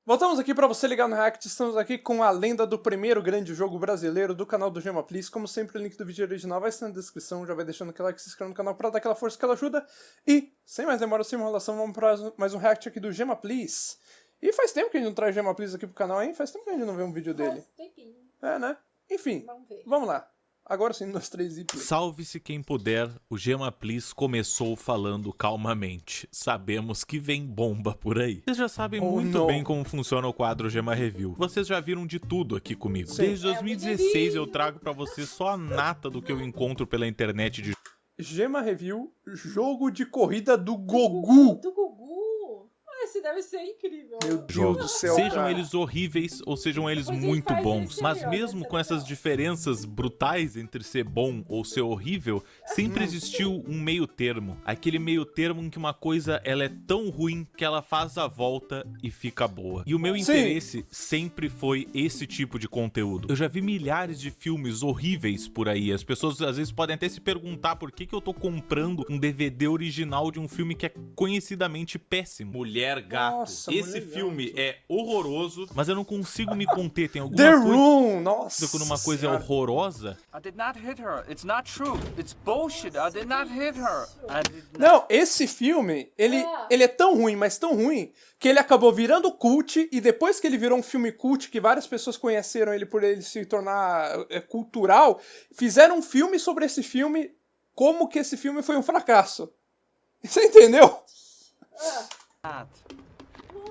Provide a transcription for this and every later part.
Voltamos aqui para você ligar no React, estamos aqui com a lenda do primeiro grande jogo brasileiro do canal do Gema Please. Como sempre, o link do vídeo original vai estar na descrição, já vai deixando aquele like, se inscreve no canal para dar aquela força que ela ajuda. E, sem mais demora, sem enrolação, vamos para mais um React aqui do Gema Please. E faz tempo que a gente não traz Gema Please aqui pro canal, hein? Faz tempo que a gente não vê um vídeo dele. Faz tempinho. É, né? Enfim, vamos lá. Agora sim, nós três e play. Salve-se quem puder, o Gema Please começou falando calmamente. Sabemos que vem bomba por aí. Vocês já sabem muito bem como funciona o quadro Gema Review. Vocês já viram de tudo aqui comigo. Sim. Desde 2016 eu trago pra vocês só a nata do que eu encontro pela internet de Gema Review, jogo de corrida do Gugu. Do Gugu? Esse deve ser incrível. Meu Deus jogos, do céu, sejam cara. eles horríveis ou sejam eles Depois ele muito faz bons. esse Mas melhor, mesmo vai com ser essas legal. diferenças brutais entre ser bom ou ser horrível, sempre existiu um meio termo. Aquele meio termo em que uma coisa ela é tão ruim que ela faz a volta e fica boa. E o meu interesse sempre foi esse tipo de conteúdo. Eu já vi milhares de filmes horríveis por aí. As pessoas às vezes podem até se perguntar por que eu tô comprando um DVD original de um filme que é conhecidamente péssimo. Mulher Gato. Nossa, Esse Mulher filme Gato. é horroroso, mas eu não consigo me conter. Tem alguma The coisa Room, nossa quando uma coisa é senhora. horrorosa. I did not hit her. It's not true. It's bullshit. I did not hit her. I did not. Não, esse filme, ele é tão ruim, mas tão ruim, que ele acabou virando cult, e depois que ele virou um filme cult, que várias pessoas conheceram ele por ele se tornar cultural, fizeram um filme sobre esse filme, como que esse filme foi um fracasso. Você entendeu?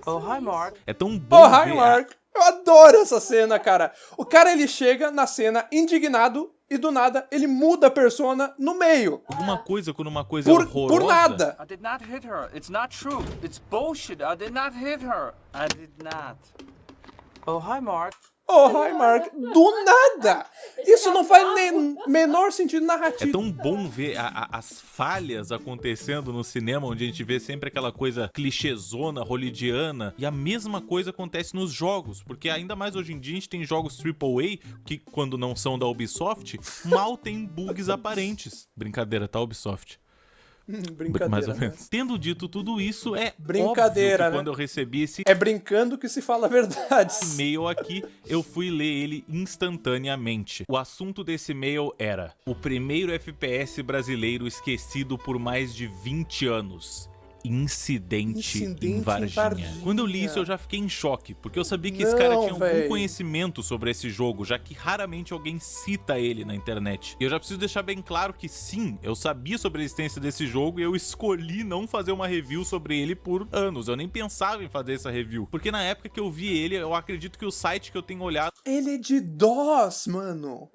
Oh, hi, Mark. É tão bom Oh, ver hi, Mark. Eu adoro essa cena, cara. O cara, ele chega na cena indignado, e do nada, ele muda a persona no meio. alguma coisa quando uma coisa é horrorosa. Por nada. I did not hit her. It's not true. It's bullshit. I did not hit her. I did not. Oh, hi, Mark. Oh, hi, Mark. Do nada. Isso não faz nem menor sentido narrativo. É tão bom ver as falhas acontecendo no cinema, onde a gente vê sempre aquela coisa clichêzona, hollywoodiana, e a mesma coisa acontece nos jogos, porque ainda mais hoje em dia a gente tem jogos AAA, que quando não são da Ubisoft, mal tem bugs aparentes. Brincadeira, tá, Ubisoft? Brincadeira. Mais ou né? menos. Tendo dito tudo isso, é Brincadeira, óbvio que né? quando eu recebi esse É brincando que se fala verdades. e-mail aqui, eu fui ler ele instantaneamente. O assunto desse e-mail era: o primeiro FPS brasileiro esquecido por mais de 20 anos. Incidente em Varginha. Quando eu li isso, eu já fiquei em choque, porque eu sabia que esse cara Não, tinha algum véi. conhecimento sobre esse jogo, já que raramente alguém cita ele na internet. E eu já preciso deixar bem claro que sim, eu sabia sobre a existência desse jogo e eu escolhi não fazer uma review sobre ele por anos. Eu nem pensava em fazer essa review, porque na época que eu vi ele, eu acredito que o site que eu tenho olhado Ele é de DOS, mano.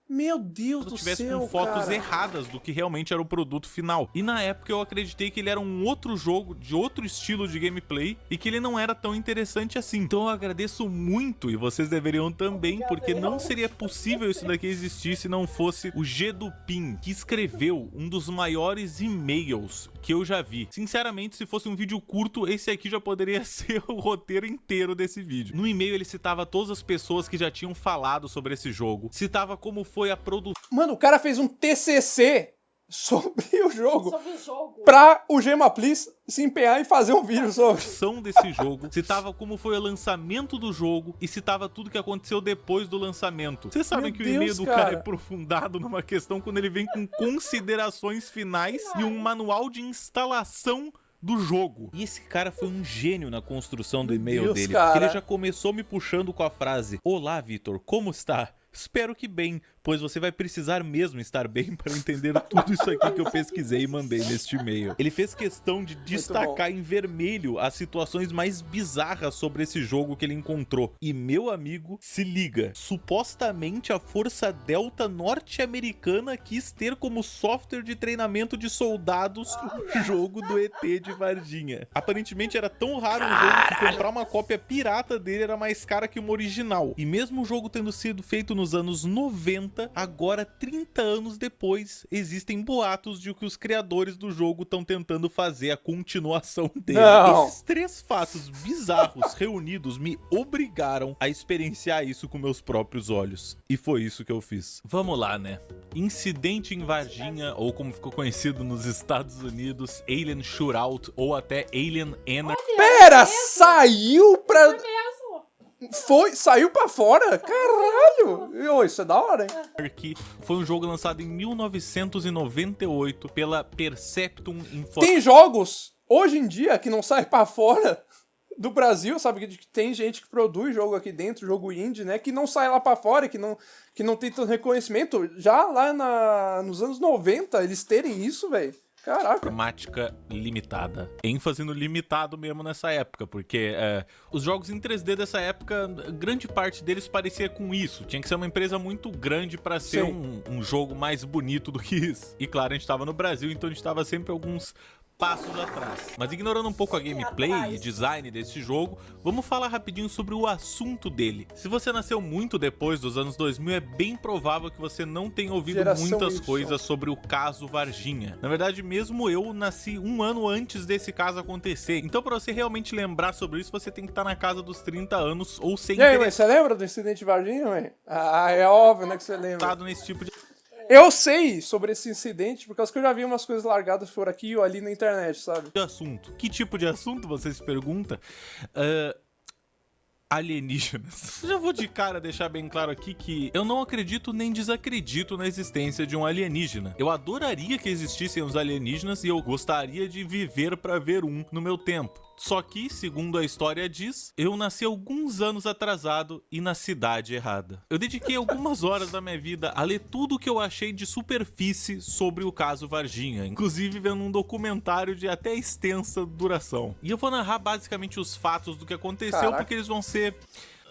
Meu Deus do tivesse céu, com fotos cara. erradas do que realmente era o produto final. E na época eu acreditei que ele era um outro jogo, de outro estilo de gameplay, e que ele não era tão interessante assim. Então eu agradeço muito, e vocês deveriam também, porque não seria possível isso daqui existir se não fosse o G do Pin, que escreveu um dos maiores e-mails que eu já vi. Sinceramente, se fosse um vídeo curto, esse aqui já poderia ser o roteiro inteiro desse vídeo. No e-mail ele citava todas as pessoas que já tinham falado sobre esse jogo, citava como foi a produção Mano, o cara fez um TCC sobre o jogo Sobre o jogo. pra o Gema Please se empenhar e fazer um vídeo sobre. desse jogo, citava como foi o lançamento do jogo e citava tudo que aconteceu depois do lançamento. Vocês sabem Meu que o e-mail Deus, do cara é cara. aprofundado numa questão quando ele vem com considerações finais e um manual de instalação do jogo. E esse cara foi um gênio na construção do e-mail Deus, dele, cara. porque ele já começou me puxando com a frase: "Olá, Vitor, como está? Espero que bem, pois você vai precisar mesmo estar bem para entender tudo isso aqui que eu pesquisei e mandei neste e-mail." Ele fez questão de destacar em vermelho as situações mais bizarras sobre esse jogo que ele encontrou. E meu amigo, se liga, supostamente a Força Delta norte-americana quis ter como software de treinamento de soldados o jogo do ET de Varginha. Aparentemente era tão raro um jogo que comprar uma cópia pirata dele era mais cara que uma original. E mesmo o jogo tendo sido feito nos anos 90, agora 30 anos depois, existem boatos de que os criadores do jogo estão tentando fazer a continuação dele. Não. Esses três fatos bizarros reunidos me obrigaram a experienciar isso com meus próprios olhos. E foi isso que eu fiz. Vamos lá, né? Incidente em Varginha, ou como ficou conhecido nos Estados Unidos, Alien Shootout, ou até Alien Energy. Pera, saiu pra... Foi mesmo. Saiu pra fora? Caralho! Ô, isso é da hora, hein? Que foi um jogo lançado em 1998 pela Perceptum Informática. Tem jogos, hoje em dia, que não saem pra fora do Brasil, sabe? Que tem gente que produz jogo aqui dentro, jogo indie, né? Que não sai lá pra fora, que não tem tanto reconhecimento. Já lá nos anos 90, eles terem isso, velho. Caraca. Informática limitada. ênfase no limitado mesmo nessa época, porque os jogos em 3D dessa época, grande parte deles parecia com isso. Tinha que ser uma empresa muito grande pra ser um jogo mais bonito do que isso. E claro, a gente tava no Brasil, então a gente tava sempre alguns passos atrás. Mas ignorando um pouco a gameplay e design desse jogo, vamos falar rapidinho sobre o assunto dele. Se você nasceu muito depois dos anos 2000, é bem provável que você não tenha ouvido muitas coisas sobre o caso Varginha. Na verdade, mesmo eu nasci um ano antes desse caso acontecer. Então, pra você realmente lembrar sobre isso, você tem que estar na casa dos 30 anos ou sem E aí, mas você lembra do incidente de Varginha, ué? Ah, é óbvio, né, que você lembra. nesse tipo de... Eu sei sobre esse incidente, por causa que eu já vi umas coisas largadas por aqui ou ali na internet, sabe? assunto. Que tipo de assunto, você se pergunta? Alienígenas. Já vou de cara deixar bem claro aqui que eu não acredito nem desacredito na existência de um alienígena. Eu adoraria que existissem os alienígenas e eu gostaria de viver pra ver um no meu tempo. Só que, segundo a história diz, eu nasci alguns anos atrasado e na cidade errada. Eu dediquei algumas horas da minha vida a ler tudo o que eu achei de superfície sobre o caso Varginha, inclusive vendo um documentário de até extensa duração. E eu vou narrar basicamente os fatos do que aconteceu, porque eles vão ser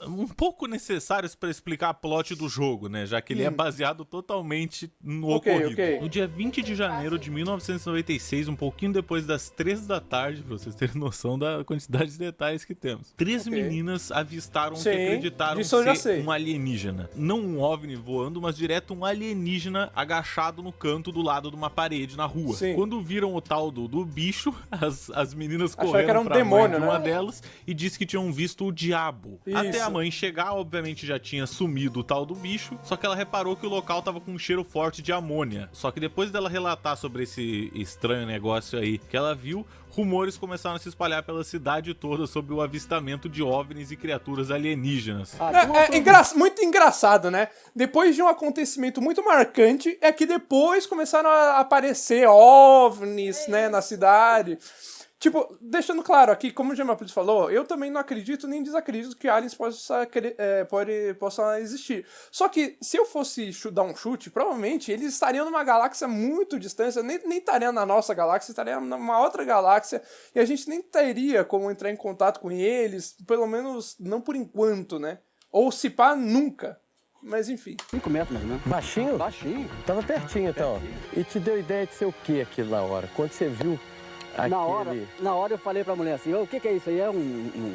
um pouco necessários para explicar a plot do jogo, né? Já que ele é baseado totalmente no ocorrido. No dia 20 de janeiro de 1996, um pouquinho depois das 3 da tarde, pra vocês terem noção da quantidade de detalhes que temos. 3 meninas avistaram o que acreditaram ser um alienígena. Não um OVNI voando, mas direto um alienígena agachado no canto do lado de uma parede na rua. Quando viram o tal do bicho, as meninas correram pra mãe de uma delas e disse que tinham visto o diabo. Até a mãe chegar, obviamente já tinha sumido o tal do bicho, só que ela reparou que o local tava com um cheiro forte de amônia. Só que depois dela relatar sobre esse estranho negócio aí que ela viu, rumores começaram a se espalhar pela cidade toda sobre o avistamento de OVNIs e criaturas alienígenas. Muito engraçado, né? Depois de um acontecimento muito marcante, é que depois começaram a aparecer OVNIs, né, na cidade. Tipo, deixando claro aqui, como o Gemaplis falou, eu também não acredito nem desacredito que aliens possam existir. Só que, se eu fosse dar um chute, provavelmente eles estariam numa galáxia muito distante, nem estariam na nossa galáxia, estariam numa outra galáxia, e a gente nem teria como entrar em contato com eles, pelo menos não por enquanto, né? Ou se pá, nunca. Mas enfim. 5 metros mais ou menos. Baixinho? Baixinho. Tava pertinho, então. E te deu ideia de ser o que aquilo na hora? Quando você viu aquele... Na hora eu falei pra mulher assim, o que é isso aí? É um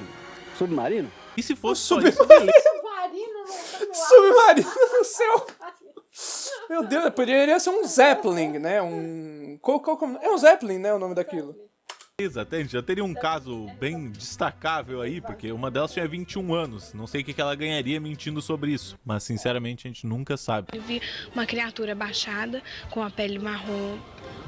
submarino? E se fosse Submarino no céu. Meu Deus, poderia ser um Zeppelin, né? É um Zeppelin, né? O nome daquilo. Exatamente, já teria um caso bem destacável aí, porque uma delas tinha 21 anos. Não sei o que ela ganharia mentindo sobre isso, mas sinceramente a gente nunca sabe. Eu vi uma criatura baixada, com a pele marrom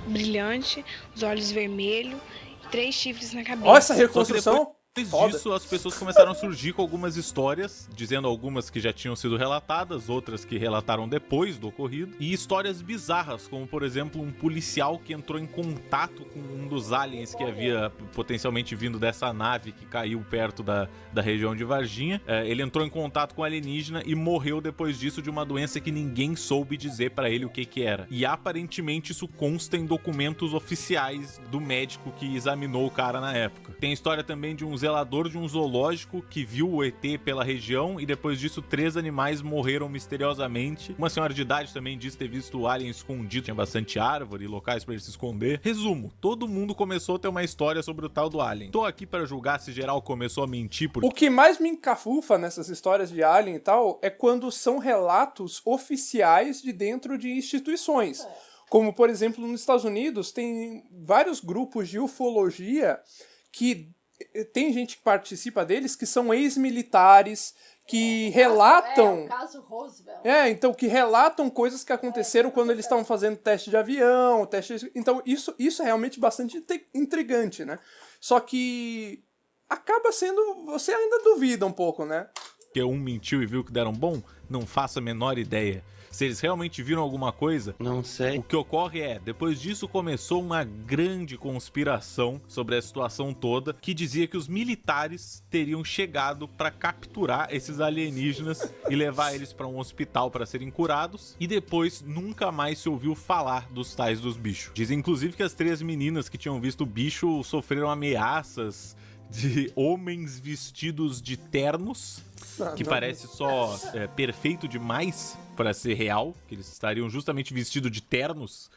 brilhante, os olhos vermelhos e 3 chifres na cabeça. Olha essa reconstrução. Depois disso, as pessoas começaram a surgir com algumas histórias, dizendo algumas que já tinham sido relatadas, outras que relataram depois do ocorrido, e histórias bizarras, como por exemplo um policial que entrou em contato com um dos aliens que havia potencialmente vindo dessa nave que caiu perto da região de Varginha. Ele entrou em contato com o alienígena e morreu depois disso de uma doença que ninguém soube dizer pra ele o que era. E aparentemente isso consta em documentos oficiais do médico que examinou o cara na época. Tem a história também de um zelador de um zoológico que viu o ET pela região e depois disso 3 animais morreram misteriosamente. Uma senhora de idade também disse ter visto o alien escondido, tinha bastante árvore e locais para ele se esconder. Resumo, todo mundo começou a ter uma história sobre o tal do alien. Tô aqui para julgar se geral começou a mentir porque... O que mais me encafufa nessas histórias de alien e tal é quando são relatos oficiais de dentro de instituições. Como, por exemplo, nos Estados Unidos tem vários grupos de ufologia que tem gente que participa deles que são ex-militares, que relatam... o caso Roosevelt. Então, que relatam coisas que aconteceram quando eles estavam fazendo teste de avião, teste... Então, isso é realmente bastante intrigante, né? Só que acaba sendo... Você ainda duvida um pouco, né? Que um mentiu e viu que deram bom? Não faço a menor ideia. Se eles realmente viram alguma coisa, Não sei. o que ocorre é, depois disso começou uma grande conspiração sobre a situação toda, que dizia que os militares teriam chegado para capturar esses alienígenas e levar eles para um hospital para serem curados, e depois nunca mais se ouviu falar dos tais dos bichos. Dizem inclusive que as 3 meninas que tinham visto o bicho sofreram ameaças de homens vestidos de ternos, que parece só perfeito demais para ser real, que eles estariam justamente vestidos de ternos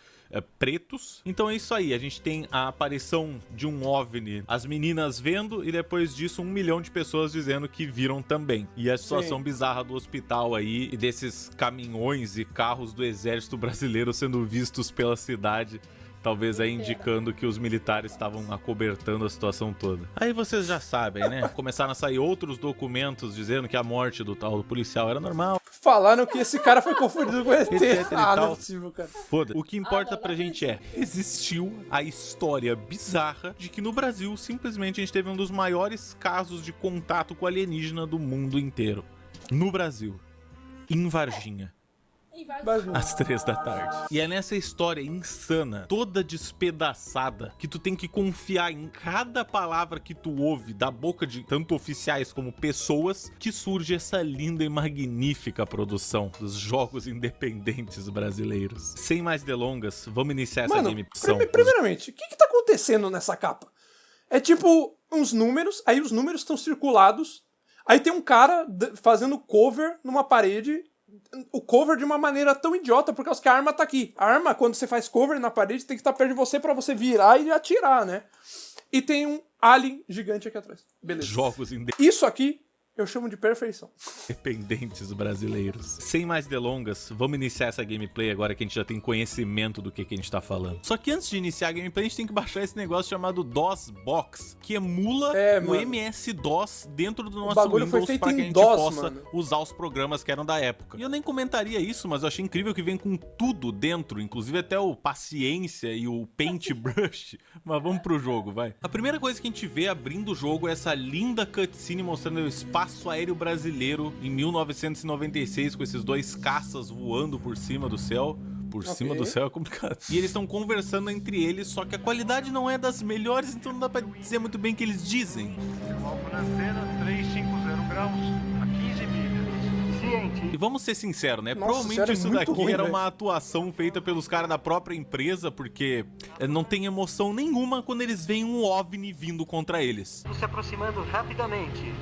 pretos. Então é isso aí, a gente tem a aparição de um OVNI, as meninas vendo, e depois disso 1 milhão de pessoas dizendo que viram também. E a situação bizarra do hospital aí, e desses caminhões e carros do exército brasileiro sendo vistos pela cidade, talvez aí indicando que os militares estavam acobertando a situação toda. Aí vocês já sabem, né? Começaram a sair outros documentos dizendo que a morte do tal policial era normal. Falaram que esse cara foi confundido com ET. Etc e Não é tal. possível, cara. Foda. O que importa pra gente é, existiu a história bizarra de que no Brasil, simplesmente, a gente teve um dos maiores casos de contato com alienígena do mundo inteiro. No Brasil. Em Varginha. Às 3 da tarde. E é nessa história insana, toda despedaçada, que tu tem que confiar em cada palavra que tu ouve da boca de tanto oficiais como pessoas, que surge essa linda e magnífica produção dos jogos independentes brasileiros. Sem mais delongas, vamos iniciar essa gameplay. Primeiramente, o que tá acontecendo nessa capa? É tipo uns números, aí os números estão circulados, aí tem um cara fazendo cover numa parede, o cover de uma maneira tão idiota, por causa que a arma tá aqui. A arma, quando você faz cover na parede, tem que estar perto de você pra você virar e atirar, né? E tem um alien gigante aqui atrás. Beleza. Jogos Isso aqui eu chamo de perfeição. independentes brasileiros. Sem mais delongas, vamos iniciar essa gameplay agora que a gente já tem conhecimento do que a gente tá falando. Só que antes de iniciar a gameplay, a gente tem que baixar esse negócio chamado DOSBox, que emula o MS-DOS dentro do nosso Windows para que a gente possa usar os programas que eram da época. E eu nem comentaria isso, mas eu achei incrível que vem com tudo dentro, inclusive até o Paciência e o Paintbrush. Mas vamos pro jogo, vai. A primeira coisa que a gente vê abrindo o jogo é essa linda cutscene mostrando o espaço aéreo brasileiro em 1996, com esses 2 caças voando por cima do céu. Por cima do céu é complicado. E eles estão conversando entre eles, só que a qualidade não é das melhores, então não dá pra dizer muito bem o que eles dizem. Alvo na cena, 350 graus, a 15 milhas. Ciente. E vamos ser sinceros, né? Nossa, provavelmente isso muito daqui ruim, era véio. uma atuação feita pelos caras da própria empresa, porque não tem emoção nenhuma quando eles veem um OVNI vindo contra eles. Se aproximando rapidamente.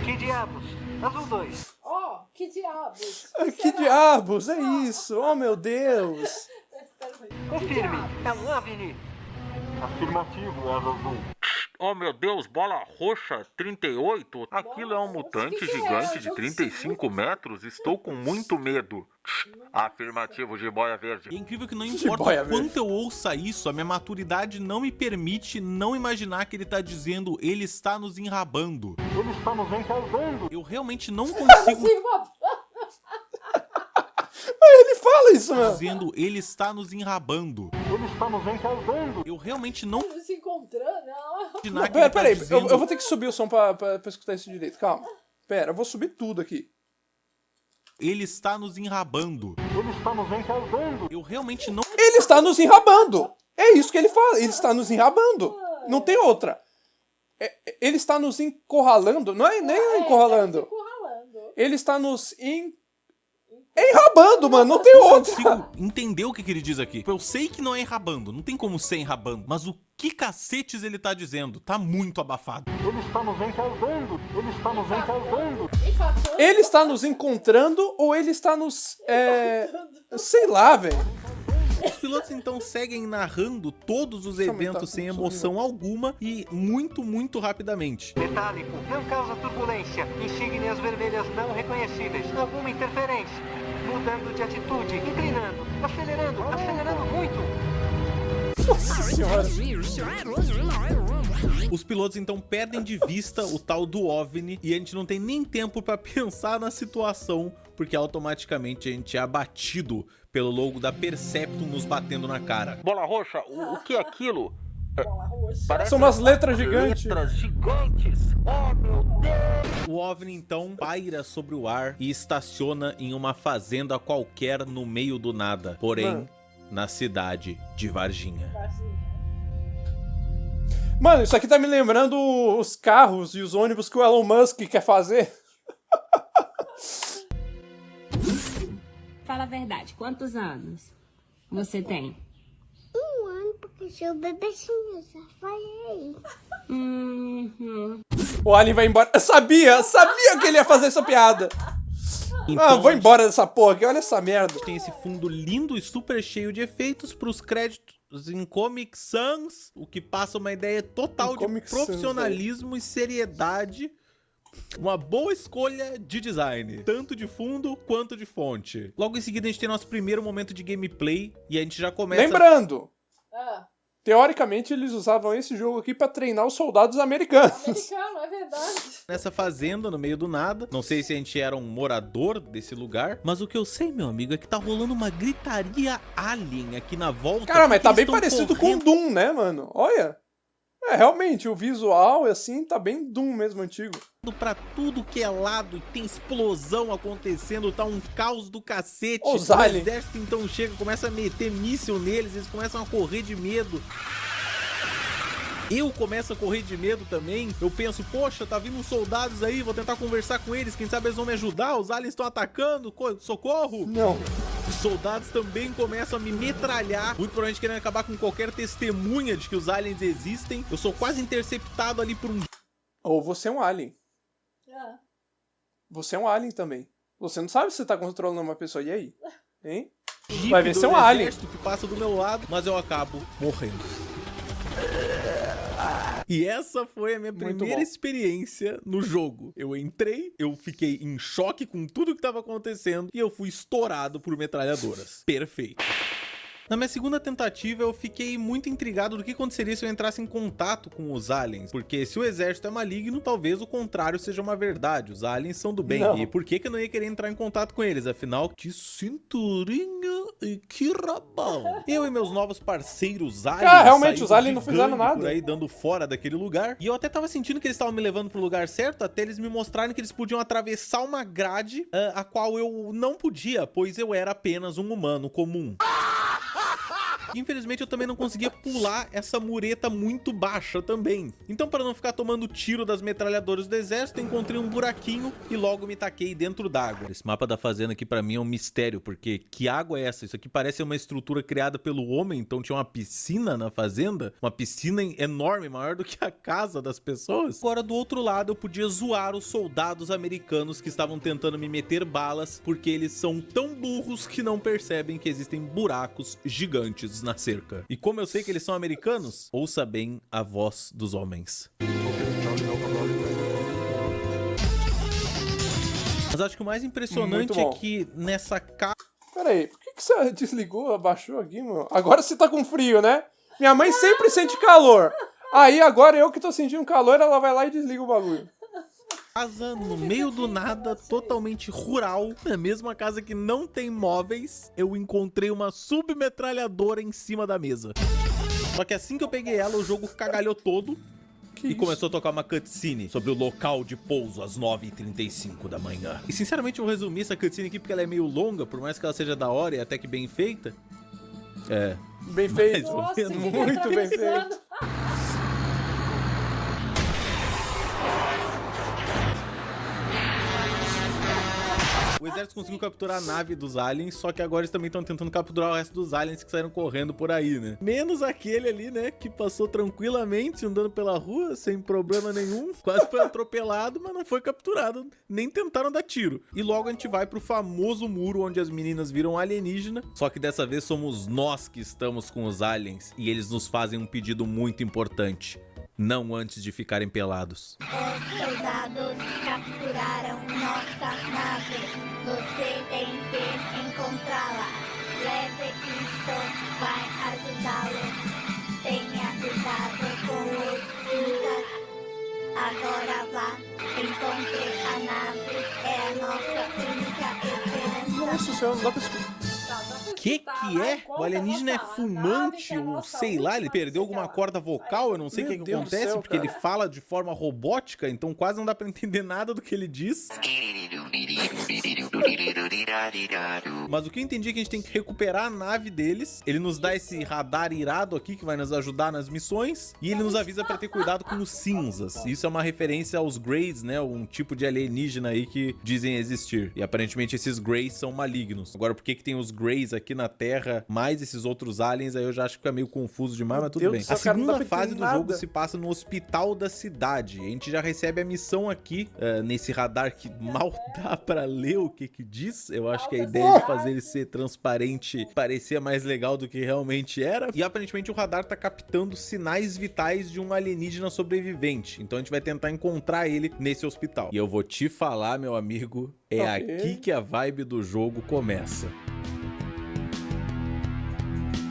Que diabos? Azul 2. Oh, que diabos? Que diabos? É isso? Oh, meu Deus. Confirme, é um OVNI. Afirmativo, Azul. Oh meu Deus, bola roxa 38? Aquilo é um mutante gigante de 35 metros? Estou com muito medo. Afirmativo, jiboia verde. E é incrível que não importa o quanto eu ouça isso, a minha maturidade não me permite não imaginar que ele tá dizendo ele está nos enrabando. Ele está nos enrabando. Eu realmente não consigo... Ele fala isso, mano. Dizendo ele está nos enrabando. Ele está nos enrabando. Eu realmente não... Se encontrando, não. Peraí, eu vou ter que subir o som pra escutar isso direito, calma. Pera, eu vou subir tudo aqui. Ele está nos enrabando. Ele está nos enrabando. Eu realmente não... Ele está nos enrabando. É isso que ele fala, ele está nos enrabando. Não tem outra. Ele está nos encurralando, não é nem encurralando. Ele está nos enrabando, mano, não tem outra. Eu não consigo entender o que ele diz aqui. Eu sei que não é enrabando, não tem como ser enrabando, mas o que cacetes ele tá dizendo? Tá muito abafado. Ele está nos enrabando. Ele está nos enrabando. Ele está nos encontrando ou ele está nos... sei lá, velho. Os pilotos então seguem narrando todos os eventos sem emoção alguma e muito rapidamente. Metálico, não causa turbulência. Insígnias vermelhas não reconhecíveis. Alguma interferência. Mudando de atitude, inclinando, acelerando muito. Nossa senhora. Os pilotos então perdem de vista o tal do OVNI e a gente não tem nem tempo pra pensar na situação, porque automaticamente a gente é abatido pelo logo da Perceptum nos batendo na cara. Bola roxa, o que é aquilo? Bola roxa. São umas letras gigantes. gigantes. Oh, meu Deus. O OVNI então paira sobre o ar e estaciona em uma fazenda qualquer no meio do nada, porém Mano. na cidade de Varginha. Mano, isso aqui tá me lembrando os carros e os ônibus que o Elon Musk quer fazer. Fala a verdade, quantos anos você tem? 1 ano, porque sou bebezinho, já falei. O Alien vai embora. Eu sabia que ele ia fazer essa piada. Então, Vou embora dessa porra aqui, olha essa merda. tem esse fundo lindo e super cheio de efeitos pros créditos em Comic Sans, o que passa uma ideia total Em de Comic Sans, profissionalismo e seriedade. Uma boa escolha de design, tanto de fundo quanto de fonte. Logo em seguida a gente tem nosso primeiro momento de gameplay e a gente já começa... Lembrando, Ah, teoricamente eles usavam esse jogo aqui pra treinar os soldados americanos. americano, é verdade. nessa fazenda no meio do nada. Não sei se a gente era um morador desse lugar, mas o que eu sei, meu amigo, é que tá rolando uma gritaria alien aqui na volta. Cara, mas tá porque bem eles tão parecido correndo com Doom, né, mano? Olha. É, realmente, o visual, assim, tá bem Doom mesmo, antigo. pra tudo que é lado e tem explosão acontecendo, tá um caos do cacete. Os o aliens. exército então chega, começa a meter míssil neles, eles começam a correr de medo. Eu começo a correr de medo também. Eu penso, poxa, tá vindo uns soldados aí, vou tentar conversar com eles, quem sabe eles vão me ajudar, os aliens estão atacando, socorro! Não. Os soldados também começam a me metralhar, muito provavelmente querendo acabar com qualquer testemunha de que os aliens existem. Eu sou quase interceptado ali por um... Ou você é um alien. Ah, Você é um alien também. Você não sabe se você tá controlando uma pessoa. E aí? Hein? Jeep Vai ver se é um do alien. exército que passa do meu lado, mas eu acabo morrendo. E essa foi a minha Muito primeira bom. experiência no jogo. Eu entrei, eu fiquei em choque com tudo que tava acontecendo e eu fui estourado por metralhadoras. Perfeito. Na minha segunda tentativa, eu fiquei muito intrigado do que aconteceria se eu entrasse em contato com os aliens. Porque se o exército é maligno, talvez o contrário seja uma verdade. Os aliens são do bem. Não. E por que eu não ia querer entrar em contato com eles? Afinal, que cinturinha e que rabão. Eu e meus novos parceiros aliens... Realmente, saímos os aliens de não fizeram gangue nada. por aí dando fora daquele lugar. E eu até tava sentindo que eles estavam me levando pro lugar certo, até eles me mostrarem que eles podiam atravessar uma grade, a qual eu não podia, pois eu era apenas um humano comum. Infelizmente eu também não conseguia pular essa mureta muito baixa também. Então, para não ficar tomando tiro das metralhadoras do exército, encontrei um buraquinho e logo me taquei dentro d'água. Esse mapa da fazenda aqui pra mim é um mistério, porque que água é essa? Isso aqui parece uma estrutura criada pelo homem, então tinha uma piscina na fazenda, uma piscina enorme, maior do que a casa das pessoas. Agora, do outro lado, eu podia zoar os soldados americanos que estavam tentando me meter balas, porque eles são tão burros que não percebem que existem buracos gigantes na cerca. E como eu sei que eles são americanos, ouça bem a voz dos homens. Mas acho que o mais impressionante é que nessa casa... Pera aí, por que você desligou, abaixou aqui, mano? Agora você tá com frio, né? Minha mãe sempre sente calor. Aí agora eu que tô sentindo calor, ela vai lá e desliga o bagulho. Casa no meio do nada, totalmente rural, na mesma casa que não tem móveis, eu encontrei uma submetralhadora em cima da mesa. Só que assim que eu peguei ela, o jogo cagalhou todo e começou a tocar uma cutscene sobre o local de pouso às 9h35 da manhã. E sinceramente eu vou resumir essa cutscene aqui porque ela é meio longa, por mais que ela seja da hora e até que bem feita. É. Bem feito. Mais ou nossa, menos. que Muito bem feito. atravessando. O exército conseguiu capturar a nave dos aliens, só que agora eles também estão tentando capturar o resto dos aliens que saíram correndo por aí, né? Menos aquele ali, né, que passou tranquilamente andando pela rua, sem problema nenhum, quase foi atropelado, mas não foi capturado, nem tentaram dar tiro. E logo a gente vai pro famoso muro onde as meninas viram alienígena, só que dessa vez somos nós que estamos com os aliens e eles nos fazem um pedido muito importante. Não antes de ficarem pelados. Os soldados capturaram nossa nave. Você tem que encontrá-la. Leve isto, vai ajudá-lo. Tenha cuidado com os incas. Agora vá, encontre a nave. É a nossa única esperança. Nossa senhora, não dá pra escutar. Tá, dá pra que é? O alienígena é fumante ou sei lá, ele perdeu alguma corda vocal, eu não sei o que Deus do acontece, céu, porque cara. ele fala de forma robótica, então quase não dá pra entender nada do que ele diz. Mas o que eu entendi é que a gente tem que recuperar a nave deles, ele nos dá esse radar irado aqui que vai nos ajudar nas missões, e ele nos avisa pra ter cuidado com os cinzas. Isso é uma referência aos Greys, né, um tipo de alienígena aí que dizem existir. E aparentemente esses Greys são malignos. Agora, por que tem os Greys aqui na Terra, mais esses outros aliens, aí eu já acho que fica meio confuso demais, mas tudo Deus bem. do céu, A cara, não dá segunda pra fase entender do jogo nada. se passa no hospital da cidade. A gente já recebe a missão aqui, nesse radar que mal dá pra ler o que diz. Eu acho que a ideia de fazer ele ser transparente parecia mais legal do que realmente era. E aparentemente o radar tá captando sinais vitais de um alienígena sobrevivente. Então a gente vai tentar encontrar ele nesse hospital. E eu vou te falar, meu amigo, é Ok. aqui que a vibe do jogo começa.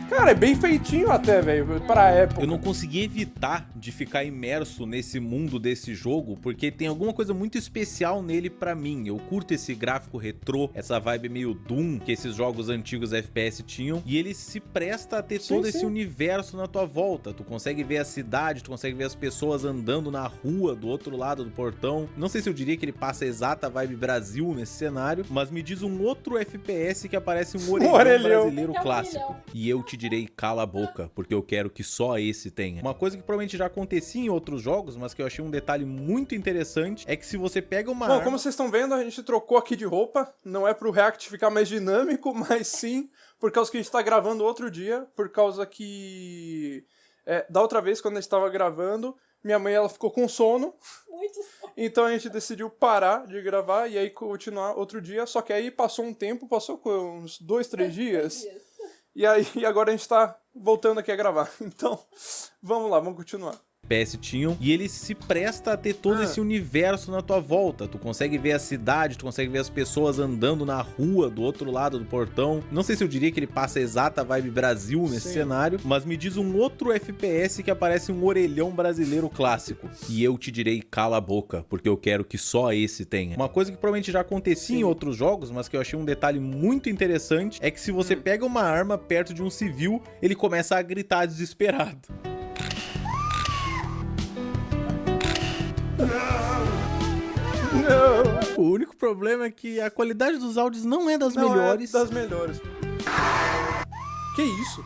Cara, é bem feitinho até, velho, pra época. Eu não consegui evitar de ficar imerso nesse mundo desse jogo, porque tem alguma coisa muito especial nele pra mim. Eu curto esse gráfico retrô, essa vibe meio Doom que esses jogos antigos FPS tinham, e ele se presta a ter todo esse universo na tua volta. Tu consegue ver a cidade, tu consegue ver as pessoas andando na rua do outro lado do portão. Não sei se eu diria que ele passa a exata vibe Brasil nesse cenário, mas me diz um outro FPS que aparece um orelhão brasileiro clássico. E eu te direi, cala a boca, porque eu quero que só esse tenha. Uma coisa que provavelmente já acontecia em outros jogos, mas que eu achei um detalhe muito interessante, é que se você pega uma Bom, arma... como vocês estão vendo, a gente trocou aqui de roupa. Não é pro React ficar mais dinâmico, mas sim por causa que a gente tá gravando outro dia, por causa que... da outra vez, quando a gente tava gravando, minha mãe ela ficou com sono. Muito. Então a gente decidiu parar de gravar e aí continuar outro dia. Só que aí passou um tempo, passou uns 2, 3 dias. E aí agora a gente tá voltando aqui a gravar. Então, vamos lá, vamos continuar. FPS tinham, e ele se presta a ter todo esse universo na tua volta. Tu consegue ver a cidade, tu consegue ver as pessoas andando na rua do outro lado do portão. Não sei se eu diria que ele passa a exata vibe Brasil nesse cenário, mas me diz um outro FPS que aparece um orelhão brasileiro clássico. E eu te direi, cala a boca, porque eu quero que só esse tenha. Uma coisa que provavelmente já acontecia em outros jogos, mas que eu achei um detalhe muito interessante, é que se você pega uma arma perto de um civil, ele começa a gritar desesperado. Não. O único problema é que a qualidade dos áudios não é das melhores. É das melhores. Que isso?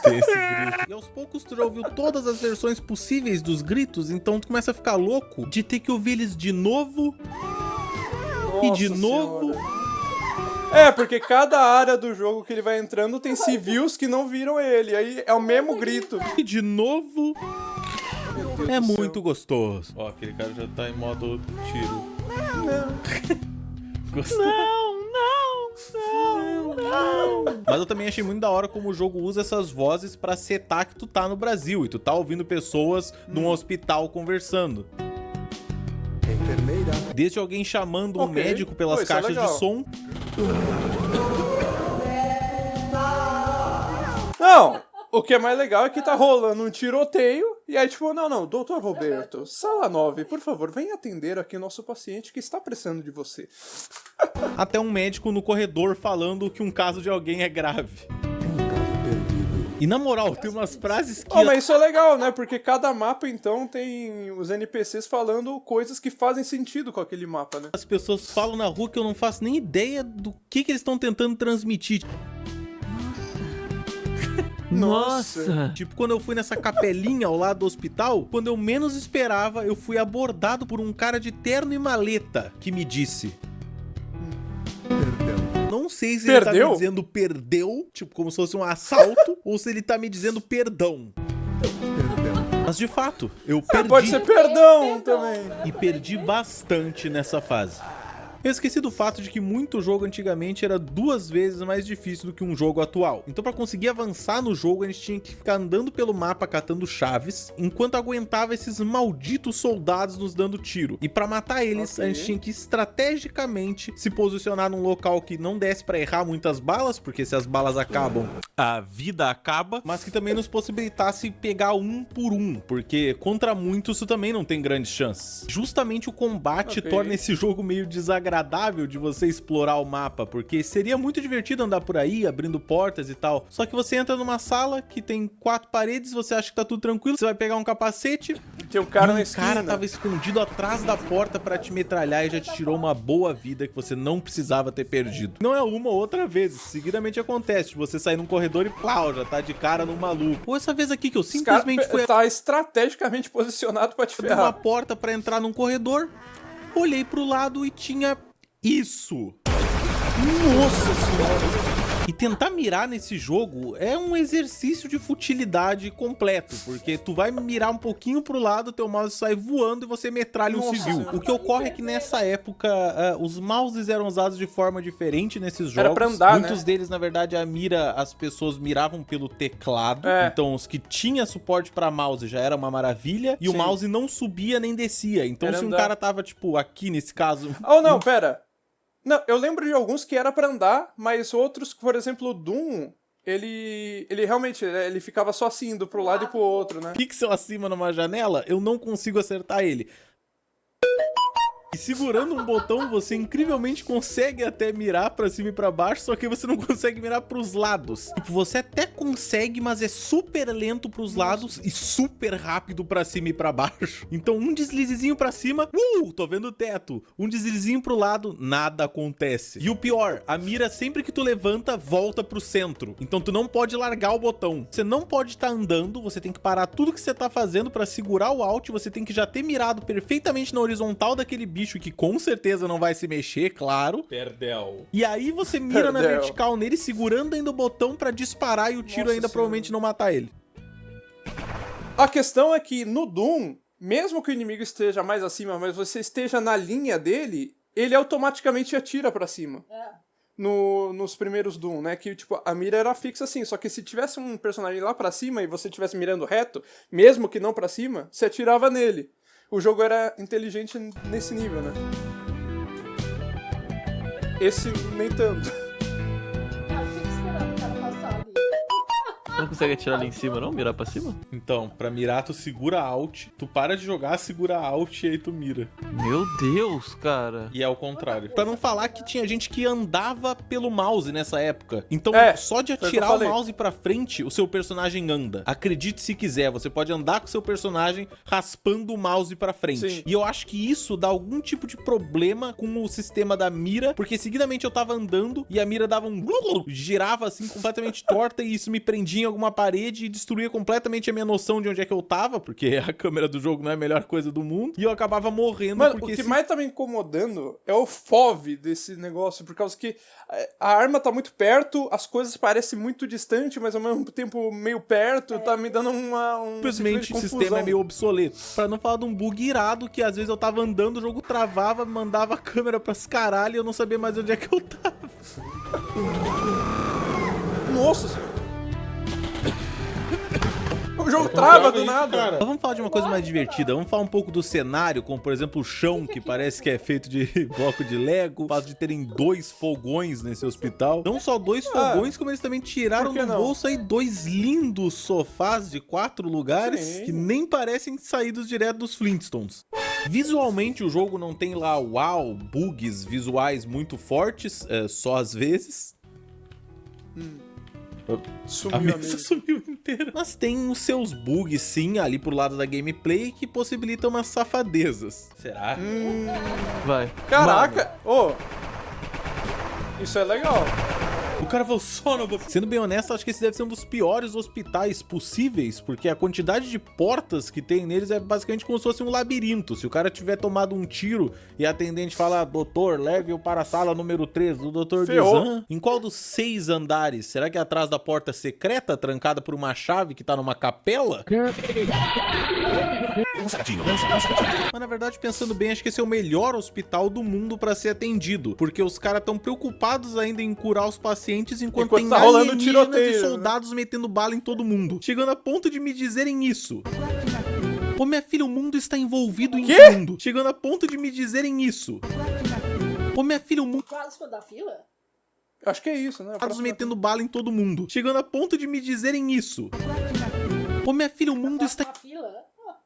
Tem esse grito. E aos poucos tu já ouviu todas as versões possíveis dos gritos, então tu começa a ficar louco de ter que ouvir eles de novo e de novo. Porque cada área do jogo que ele vai entrando tem civis que não viram ele. Aí é o mesmo grito. E de novo. É do muito gostoso. Ó, aquele cara já tá em modo tiro. Gostou? Não. Mas eu também achei muito da hora como o jogo usa essas vozes pra setar que tu tá no Brasil e tu tá ouvindo pessoas num hospital conversando. Desde alguém chamando um médico pelas caixas de som. Não! O que é mais legal é que tá rolando um tiroteio e aí tipo, não, doutor Roberto, sala 9, por favor, venha atender aqui o nosso paciente que está precisando de você. Até um médico no corredor falando que um caso de alguém é grave. E na moral, tem umas frases que... Mas isso é legal, né? Porque cada mapa, então, tem os NPCs falando coisas que fazem sentido com aquele mapa, né? As pessoas falam na rua que eu não faço nem ideia do que eles estão tentando transmitir. Nossa! Tipo, quando eu fui nessa capelinha ao lado do hospital, quando eu menos esperava, eu fui abordado por um cara de terno e maleta que me disse... Não sei se ele tá me dizendo perdeu, tipo, como se fosse um assalto, ou se ele tá me dizendo perdão. Mas de fato, eu perdi. Pode ser perdão também. E perdi bastante nessa fase. Eu esqueci do fato de que muito jogo antigamente era 2 vezes mais difícil do que um jogo atual. Então pra conseguir avançar no jogo, a gente tinha que ficar andando pelo mapa catando chaves, enquanto aguentava esses malditos soldados nos dando tiro. E pra matar eles, a gente tinha que estrategicamente se posicionar num local que não desse pra errar muitas balas, porque se as balas acabam, a vida acaba, mas que também nos possibilitasse pegar um por um, porque contra muitos isso também não tem grandes chances. Justamente o combate torna esse jogo meio desagradável. agradável de você explorar o mapa, porque seria muito divertido andar por aí, abrindo portas e tal. Só que você entra numa sala que tem 4 paredes, você acha que tá tudo tranquilo, você vai pegar um capacete, Tem um cara e na um esquina. cara tava escondido atrás da porta pra te metralhar e já te tirou uma boa vida que você não precisava ter perdido. Não é uma ou outra vez, isso seguidamente acontece, de você sair num corredor e plau, já tá de cara no maluco. Ou essa vez aqui que eu simplesmente fui Tá estrategicamente posicionado pra te abrir uma ferrar. porta pra entrar num corredor, olhei pro lado e tinha isso. Nossa senhora. E tentar mirar nesse jogo é um exercício de futilidade completo, porque tu vai mirar um pouquinho pro lado, teu mouse sai voando e você metralha um civil. O que ocorre é que nessa época os mouses eram usados de forma diferente nesses jogos. Era pra andar, Muitos deles, na verdade, a mira, as pessoas miravam pelo teclado. É. Então os que tinha suporte pra mouse já era uma maravilha. E o Sim. mouse não subia nem descia. Então Era se um andar. cara tava, tipo, aqui nesse caso... Oh, não, pera. Não, eu lembro de alguns que era pra andar, mas outros, por exemplo, o Doom, ele realmente, ele ficava só assim, indo pro lado e pro outro, né? Pixel acima numa janela, eu não consigo acertar ele. E segurando um botão, você incrivelmente consegue até mirar pra cima e pra baixo, só que você não consegue mirar pros lados. Tipo, você até consegue, mas é super lento pros lados e super rápido pra cima e pra baixo. Então, um deslizezinho pra cima, tô vendo o teto. Um deslizinho pro lado, nada acontece. E o pior, a mira sempre que tu levanta, volta pro centro. Então, tu não pode largar o botão. Você não pode estar andando, você tem que parar tudo que você tá fazendo pra segurar o Alt, você tem que já ter mirado perfeitamente na horizontal daquele bicho que com certeza não vai se mexer, claro. Perdeu. E aí você mira na Perdeu. vertical nele, segurando ainda o botão pra disparar e o tiro Nossa ainda senhora. provavelmente não matar ele. A questão é que no Doom, mesmo que o inimigo esteja mais acima, mas você esteja na linha dele, ele automaticamente atira pra cima. Nos primeiros Doom, né? Que, tipo, a mira era fixa assim, só que se tivesse um personagem lá pra cima e você estivesse mirando reto, mesmo que não pra cima, você atirava nele. O jogo era inteligente nesse nível, né? Esse nem tanto. Ah, fica esperando o cara passar ali. Não consegue atirar ali em cima, não? Mirar pra cima? Então, pra mirar, tu segura Alt, tu para de jogar, segura Alt e aí tu mira. Meu Deus, cara. E é o contrário. Pra não falar que tinha gente que andava pelo mouse nessa época. Então, só de foi o que eu atirar o falei. mouse pra frente, o seu personagem anda. Acredite se quiser, você pode andar com o seu personagem raspando o mouse pra frente. Sim. E eu acho que isso dá algum tipo de problema com o sistema da mira, porque seguidamente eu tava andando e a mira dava um... girava assim completamente torta e isso me prendia em alguma parede e destruía completamente a minha noção de onde é que eu tava, porque a câmera do jogo não é a melhor coisa do mundo, e eu acabava morrendo. Mano, porque o que mais tá me incomodando é o FOV desse negócio, por causa que a arma tá muito perto, as coisas parecem muito distante, mas ao mesmo tempo meio perto, tá me dando simplesmente o sistema é meio obsoleto. Pra não falar de um bug irado que às vezes eu tava andando, o jogo travava, mandava a câmera pras caralho e eu não sabia mais onde é que eu tava. Nossa senhora. O jogo trava do nada. Mas vamos falar de uma coisa mais divertida. Vamos falar um pouco do cenário, como por exemplo o chão, que parece que é feito de bloco de Lego. O fato de terem 2 fogões nesse hospital. Não só 2 fogões, como eles também tiraram por que do não? bolso aí 2 lindos sofás de 4 lugares Sim. que nem parecem saídos direto dos Flintstones. Visualmente o jogo não tem lá, uau, bugs visuais muito fortes, só às vezes. Sumiu A a mesa mesa. sumiu inteira. Mas tem os seus bugs, sim, ali pro lado da gameplay que possibilitam umas safadezas. Será? Vai. Caraca! Ô! Isso é legal. O cara falou só não vou... Sendo bem honesto, acho que esse deve ser um dos piores hospitais possíveis, porque a quantidade de portas que tem neles é basicamente como se fosse um labirinto. Se o cara tiver tomado um tiro e a atendente fala, doutor, leve-o para a sala número 3, o doutor diz, Ferrou. em qual dos 6 andares? Será que é atrás da porta secreta, trancada por uma chave que tá numa capela? Mas na verdade, pensando bem, acho que esse é o melhor hospital do mundo pra ser atendido, porque os caras estão preocupados ainda em curar os pacientes enquanto tem tá rolando alienígenas tiroteio, e né? soldados metendo bala em todo mundo, chegando a ponto de me dizerem isso. Ô minha filha, o mundo está envolvido em tudo. Chegando a ponto de me dizerem isso. Ô minha filha, o mundo... Próximo da fila? Acho que é isso, né? Soldados metendo bala em todo mundo, chegando a ponto de me dizerem isso. Ô minha filha, o mundo está... Na fila?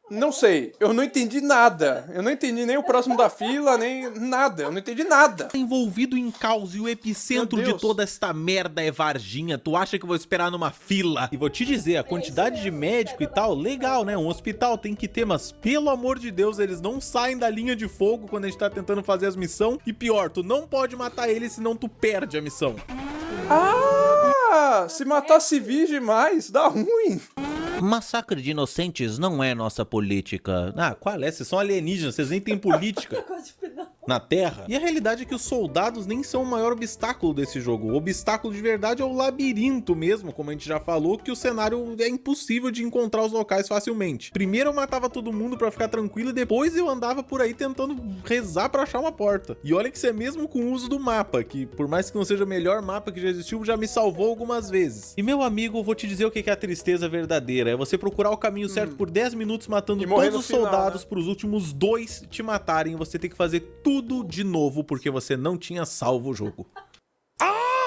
Não sei, eu não entendi nada. Eu não entendi nem o próximo da fila, nem nada. Eu não entendi nada. Envolvido em caos e o epicentro de toda esta merda é Varginha. Tu acha que eu vou esperar numa fila? E vou te dizer, a quantidade de médico e tal, legal, né? Um hospital tem que ter, mas pelo amor de Deus, eles não saem da linha de fogo quando a gente tá tentando fazer as missões. E pior, tu não pode matar eles, senão tu perde a missão. Ah, se matar civis demais, dá ruim. Massacre de inocentes não é nossa política. Ah, qual é? Vocês são alienígenas, vocês nem têm política na Terra. E a realidade é que os soldados nem são o maior obstáculo desse jogo. O obstáculo de verdade é o labirinto mesmo, como a gente já falou, que o cenário é impossível de encontrar os locais facilmente. Primeiro eu matava todo mundo pra ficar tranquilo e depois eu andava por aí tentando rezar pra achar uma porta. E olha que isso é mesmo com o uso do mapa, que por mais que não seja o melhor mapa que já existiu, já me salvou algumas vezes. E meu amigo, eu vou te dizer o que é a tristeza verdadeira. É você procurar o caminho certo por 10 minutos matando todos os soldados, né? Pros últimos 2 te matarem e você ter que fazer tudo de novo porque você não tinha salvo o jogo.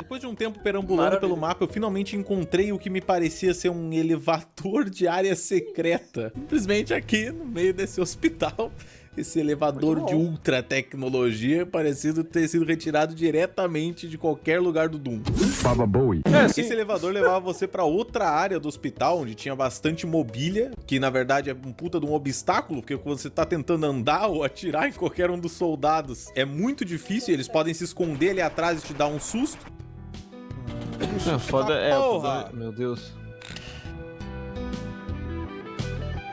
Depois de um tempo perambulando pelo mapa, eu finalmente encontrei o que me parecia ser um elevador de área secreta. Simplesmente aqui no meio desse hospital. Esse elevador de ultra tecnologia parecido ter sido retirado diretamente de qualquer lugar do Doom. Baba Bowie. Esse elevador levava você pra outra área do hospital, onde tinha bastante mobília, que na verdade é um puta de um obstáculo, porque quando você tá tentando andar ou atirar em qualquer um dos soldados, é muito difícil, eles podem se esconder ali atrás e te dar um susto. Foda é, porra. Meu Deus.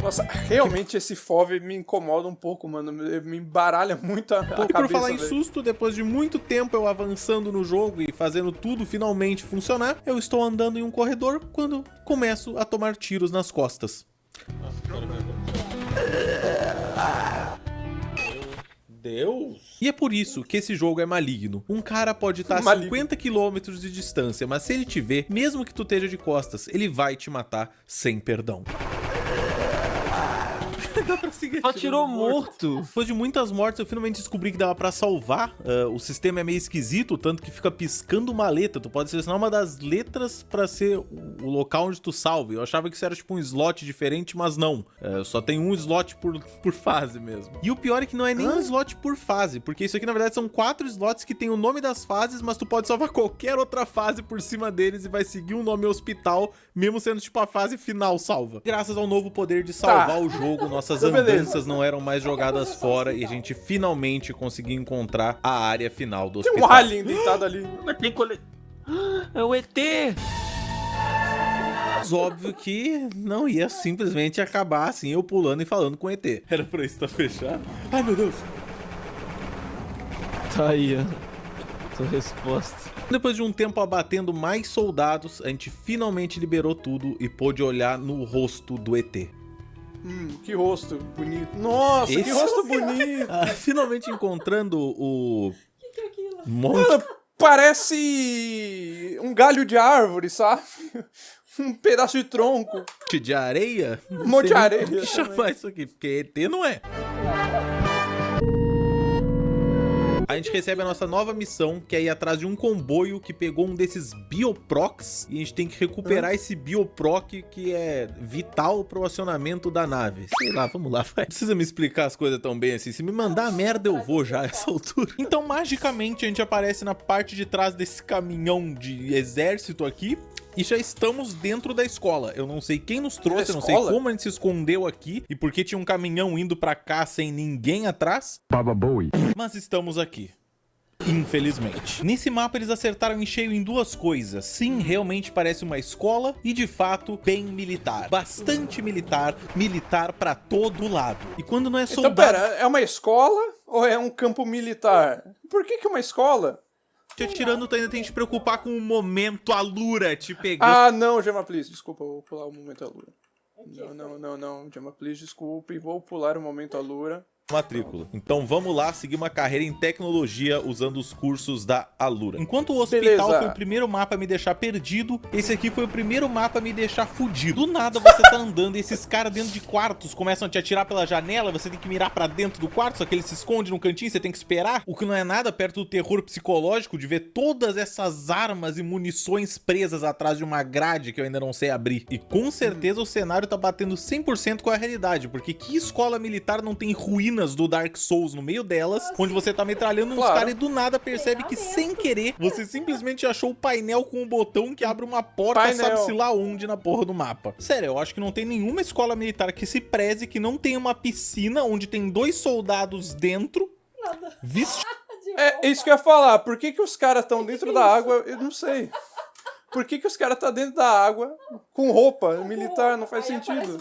Nossa, realmente esse FOV me incomoda um pouco, mano. Me embaralha muito a cabeça. Por falar em susto, depois de muito tempo eu avançando no jogo e fazendo tudo finalmente funcionar, eu estou andando em um corredor quando começo a tomar tiros nas costas. Deus! E é por isso que esse jogo é maligno. Um cara pode estar a 50 km de distância, mas se ele te ver, mesmo que tu esteja de costas, ele vai te matar sem perdão. Só tirou morto. Depois de muitas mortes, eu finalmente descobri que dava pra salvar. O sistema é meio esquisito, tanto que fica piscando uma letra. Tu pode selecionar uma das letras pra ser o local onde tu salve. Eu achava que isso era tipo um slot diferente, mas não. Só tem um slot por fase mesmo. E o pior é que não é nem um slot por fase, porque isso aqui na verdade são 4 slots que tem o nome das fases, mas tu pode salvar qualquer outra fase por cima deles e vai seguir um nome hospital, mesmo sendo tipo a fase final salva. Graças ao novo poder de salvar o jogo, nossas andanças não eram mais jogadas fora e a gente finalmente conseguiu encontrar a área final do hospital. Tem um alien deitado ali. Mas tem É o ET! Mas óbvio que não ia simplesmente acabar assim, eu pulando e falando com o ET. Era pra isso estar fechado? Ai, meu Deus! Tá aí, ó. Sua resposta. Depois de um tempo abatendo mais soldados, a gente finalmente liberou tudo e pôde olhar no rosto do ET. Que rosto bonito. Nossa, que rosto bonito. Finalmente encontrando o... Que é aquilo? Monte... Parece um galho de árvore, sabe? Um pedaço de tronco. De areia? Um monte de areia. O que chamar isso aqui? Porque ET não é. A gente recebe a nossa nova missão, que é ir atrás de um comboio que pegou um desses bioprocs e a gente tem que recuperar esse bioproc que é vital pro acionamento da nave. Sei lá, vamos lá, vai. Não precisa me explicar as coisas tão bem assim. Se me mandar a merda, eu vou já a essa altura. Então, magicamente, a gente aparece na parte de trás desse caminhão de exército aqui. E já estamos dentro da escola. Eu não sei quem nos trouxe, eu não sei como a gente se escondeu aqui e por que tinha um caminhão indo pra cá sem ninguém atrás. Baba Bowie. Mas estamos aqui. Infelizmente. Nesse mapa eles acertaram em cheio em duas coisas. Sim, realmente parece uma escola e de fato bem militar. Bastante militar, militar pra todo lado. E quando não é soldado... Então pera, é uma escola ou é um campo militar? Por que é uma escola? Te atirando, tu ainda tem que te preocupar com o momento Alura te pegar. Ah, não, Gemma, please, desculpa, eu vou pular o momento Alura. Não, Gemma, please, desculpe, vou pular o momento Alura. matrícula. Então vamos lá seguir uma carreira em tecnologia usando os cursos da Alura. Enquanto o hospital Beleza. foi o primeiro mapa a me deixar perdido, esse aqui foi o primeiro mapa a me deixar fudido. Do nada você tá andando e esses caras dentro de quartos começam a te atirar pela janela, você tem que mirar pra dentro do quarto, só que ele se esconde no cantinho, você tem que esperar. O que não é nada perto do terror psicológico de ver todas essas armas e munições presas atrás de uma grade que eu ainda não sei abrir. E com certeza o cenário tá batendo 100% com a realidade, porque que escola militar não tem ruínas do Dark Souls no meio delas, onde você tá metralhando uns caras e do nada percebe que sem querer, você simplesmente achou o painel com um botão que abre uma porta, sabe-se lá onde na porra do mapa. Sério, eu acho que não tem nenhuma escola militar que se preze que não tenha uma piscina onde tem 2 soldados dentro, É isso que eu ia falar. Por que os caras estão dentro da água? Eu não sei. Por que os caras estão dentro da água com roupa militar? Não faz sentido.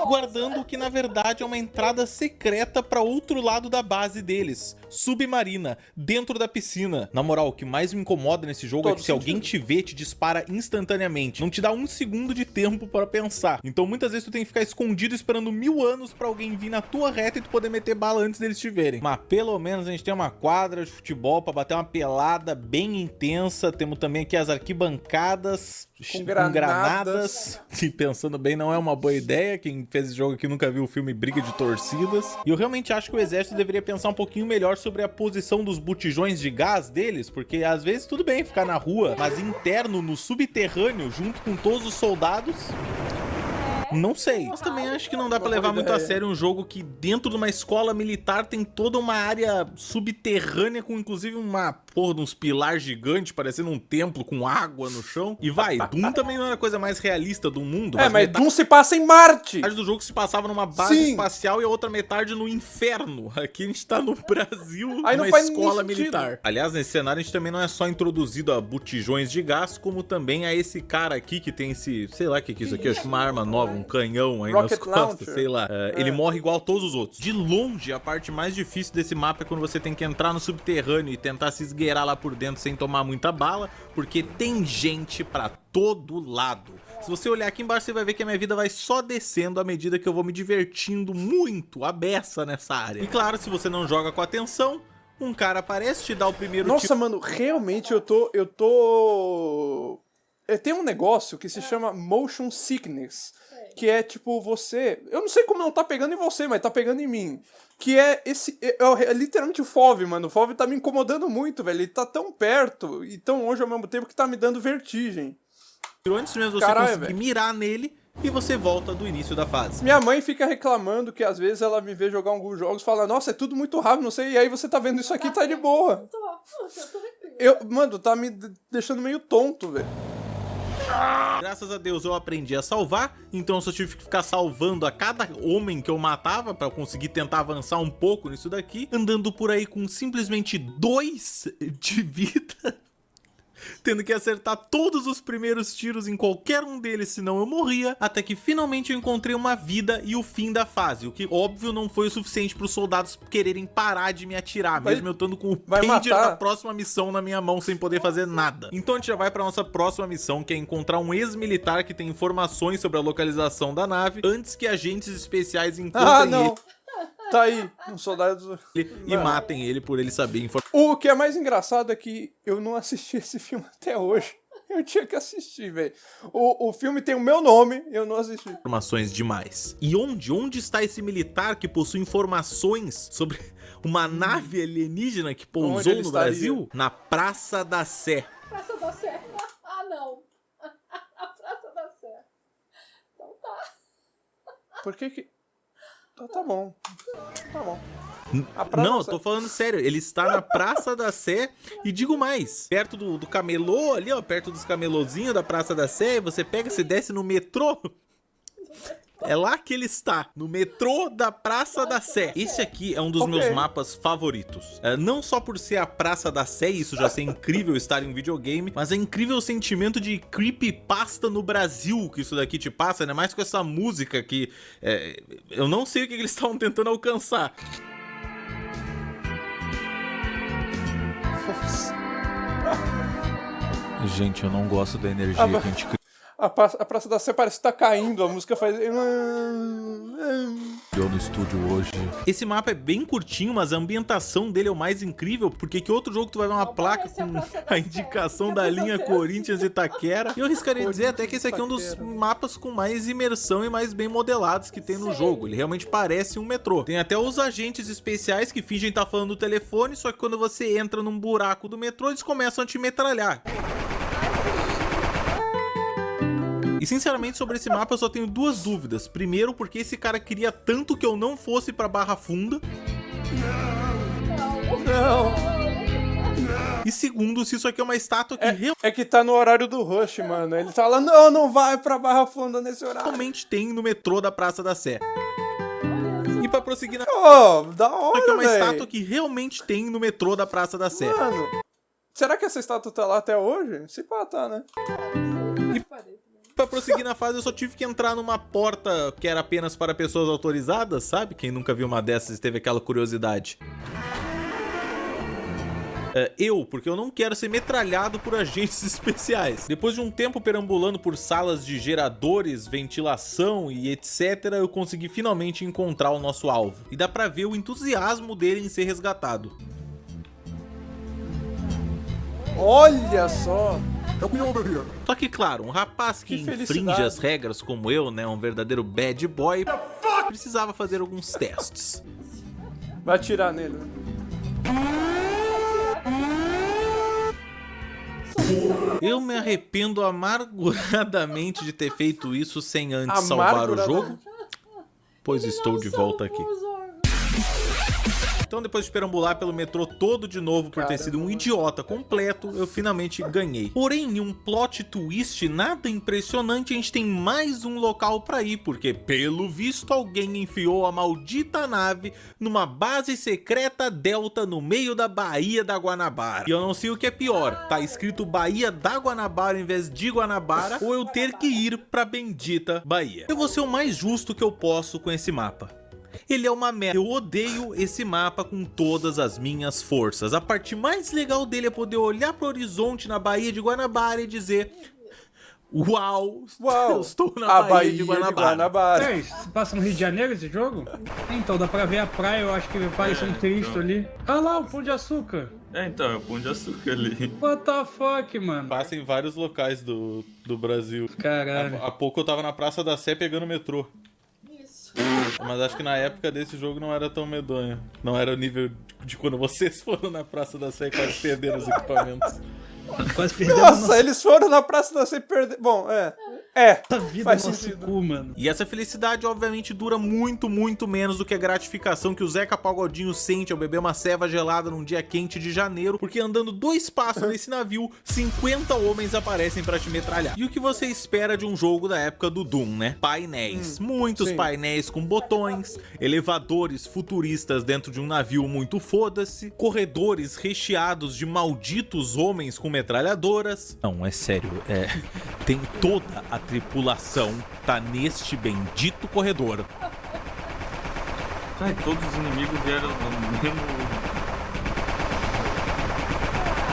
Guardando o que na verdade é uma entrada secreta para outro lado da base deles, submarina, dentro da piscina. Na moral, o que mais me incomoda nesse jogo é que se alguém te vê, te dispara instantaneamente. Não te dá 1 segundo de tempo para pensar. Então muitas vezes tu tem que ficar escondido esperando 1000 anos para alguém vir na tua reta e tu poder meter bala antes deles te verem. Mas pelo menos a gente tem uma quadra de futebol para bater uma pelada bem intensa. Temos também aqui as arquibancadas com granadas. E pensando bem, não é uma boa ideia. Quem fez esse jogo aqui nunca viu o filme Briga de Torcidas. E eu realmente acho que o exército deveria pensar um pouquinho melhor sobre a posição dos botijões de gás deles, porque às vezes tudo bem ficar na rua, mas interno, no subterrâneo, junto com todos os soldados... Não sei. Mas também acho que não dá pra levar muito a sério um jogo que dentro de uma escola militar tem toda uma área subterrânea com inclusive uma porra de uns pilares gigantes parecendo um templo com água no chão. E vai, Doom também não era a coisa mais realista do mundo. Mas Doom se passa em Marte. Metade do jogo se passava numa base espacial e a outra metade no inferno. Aqui a gente tá no Brasil, numa escola militar. Aliás, nesse cenário a gente também não é só introduzido a botijões de gás, como também a esse cara aqui que tem esse, sei lá o que é isso aqui, acho que uma arma nova, um canhão aí nas costas, sei lá. Ele morre igual a todos os outros. De longe, a parte mais difícil desse mapa é quando você tem que entrar no subterrâneo e tentar se esgueirar lá por dentro sem tomar muita bala, porque tem gente pra todo lado. Se você olhar aqui embaixo, você vai ver que a minha vida vai só descendo à medida que eu vou me divertindo muito a beça nessa área. E claro, se você não joga com atenção, um cara aparece, te dá o primeiro tiro. Nossa, mano, realmente eu tô... Tem um negócio que se chama motion sickness, que é tipo você... Eu não sei como não tá pegando em você, mas tá pegando em mim. Que é esse... É literalmente o FOV, mano. O FOV tá me incomodando muito, velho. Ele tá tão perto e tão longe ao mesmo tempo que tá me dando vertigem. Antes mesmo você conseguir mirar nele e você volta do início da fase. Minha mãe fica reclamando que às vezes ela me vê jogar alguns jogos e fala, nossa, é tudo muito rápido, não sei, e aí você tá vendo isso aqui e tá de boa. Mano, tá me deixando meio tonto, velho. Graças a Deus eu aprendi a salvar, então eu só tive que ficar salvando a cada homem que eu matava pra conseguir tentar avançar um pouco nisso daqui, andando por aí com simplesmente 2 de vida, tendo que acertar todos os primeiros tiros em qualquer um deles, senão eu morria, até que finalmente eu encontrei uma vida e o fim da fase, o que óbvio não foi o suficiente para os soldados quererem parar de me atirar, mesmo eu estando com o pager da próxima missão na minha mão sem poder fazer nada. Então a gente já vai para nossa próxima missão, que é encontrar um ex-militar que tem informações sobre a localização da nave, antes que agentes especiais encontrem ele. Tá aí, um soldado... E matem ele por ele saber informações. O que é mais engraçado é que eu não assisti esse filme até hoje. Eu tinha que assistir, velho. O filme tem o meu nome, eu não assisti. Informações demais. E onde está esse militar que possui informações sobre uma nave alienígena que pousou no Brasil? Na Praça da Sé. Praça da Sé. Ah, não. A Praça da Sé. Então tá. Por que... Tá bom. Tá bom. Não, eu tô falando sério. Ele está na Praça da Sé e digo mais, perto do camelô ali, ó, perto dos camelôzinhos da Praça da Sé, você pega, você desce no metrô. É lá que ele está, no metrô da Praça da Sé. Esse aqui é um dos meus mapas favoritos. Não só por ser a Praça da Sé, isso já ser incrível estar em um videogame, mas é incrível o sentimento de creepypasta no Brasil que isso daqui te passa, né? Mais com essa música que eu não sei o que eles estavam tentando alcançar. Gente, eu não gosto da energia que a gente cria. A Praça da Sé parece que tá caindo, a música faz... Eu no estúdio hoje. Esse mapa é bem curtinho, mas a ambientação dele é o mais incrível, porque que outro jogo tu vai ver uma placa com a indicação da linha Corinthians e Itaquera? E eu arriscaria dizer até que esse aqui é um dos mapas com mais imersão e mais bem modelados que tem no jogo. Ele realmente parece um metrô. Tem até os agentes especiais que fingem estar falando no telefone, só que quando você entra num buraco do metrô, eles começam a te metralhar. E sinceramente sobre esse mapa eu só tenho duas dúvidas. Primeiro, porque esse cara queria tanto que eu não fosse pra Barra Funda. Não. E segundo, se isso aqui é uma estátua que É que tá no horário do Rush, mano. Ele fala, não, não vai pra Barra Funda nesse horário. realmente tem no metrô da Praça da Sé. E pra prosseguir na... da hora, Isso aqui é uma véi. estátua que realmente tem no metrô da Praça da Sé. Mano, será que essa estátua tá lá até hoje? Se pá, tá, né? Pra prosseguir na fase, eu só tive que entrar numa porta que era apenas para pessoas autorizadas, sabe? Quem nunca viu uma dessas e teve aquela curiosidade. Porque eu não quero ser metralhado por agentes especiais. Depois de um tempo perambulando por salas de geradores, ventilação e etc, eu consegui finalmente encontrar o nosso alvo. E dá pra ver o entusiasmo dele em ser resgatado. Olha só! Só que claro, um rapaz que infringe felicidade. as regras como eu, né, um verdadeiro bad boy, precisava fazer alguns testes. Vai atirar nele. Eu me arrependo amarguradamente de ter feito isso sem antes salvar o jogo, pois estou de volta aqui. Então depois de perambular pelo metrô todo de novo por ter sido um idiota completo, eu finalmente ganhei. Porém, em um plot twist nada impressionante, a gente tem mais um local pra ir, porque pelo visto alguém enfiou a maldita nave numa base secreta delta no meio da Baía da Guanabara. E eu não sei o que é pior, tá escrito Baía da Guanabara em vez de Guanabara, ou eu ter que ir pra bendita Bahia. Eu vou ser o mais justo que eu posso com esse mapa. Ele é uma merda. Eu odeio esse mapa com todas as minhas forças. A parte mais legal dele é poder olhar pro horizonte na Baía de Guanabara e dizer: Uau, eu estou na Baía de Guanabara. Se passa no Rio de Janeiro esse jogo? Então, dá pra ver a praia, eu acho que parece um Cristo ali. Ah lá, o Pão de Açúcar. Então, é o Pão de Açúcar ali. What the fuck, mano? Passa em vários locais do Brasil. Caralho. Há pouco eu tava na Praça da Sé pegando metrô. Mas acho que na época desse jogo não era tão medonho. Não era o nível de quando vocês foram na Praça da Sé e quase perderam os equipamentos. Quase perderam. Nossa, eles foram na Praça da Sé e perderam. Bom, faz sentido. Cu, mano. E essa felicidade obviamente dura muito, muito menos do que a gratificação que o Zeca Pagodinho sente ao beber uma ceva gelada num dia quente de janeiro, porque andando 2 passos nesse navio, 50 homens aparecem pra te metralhar. E o que você espera de um jogo da época do Doom, né? Painéis. Muitos painéis com botões, elevadores futuristas dentro de um navio muito foda-se, corredores recheados de malditos homens com metralhadoras. Não, é sério, tem toda a tripulação tá neste bendito corredor. Ai, todos os inimigos vieram no mesmo...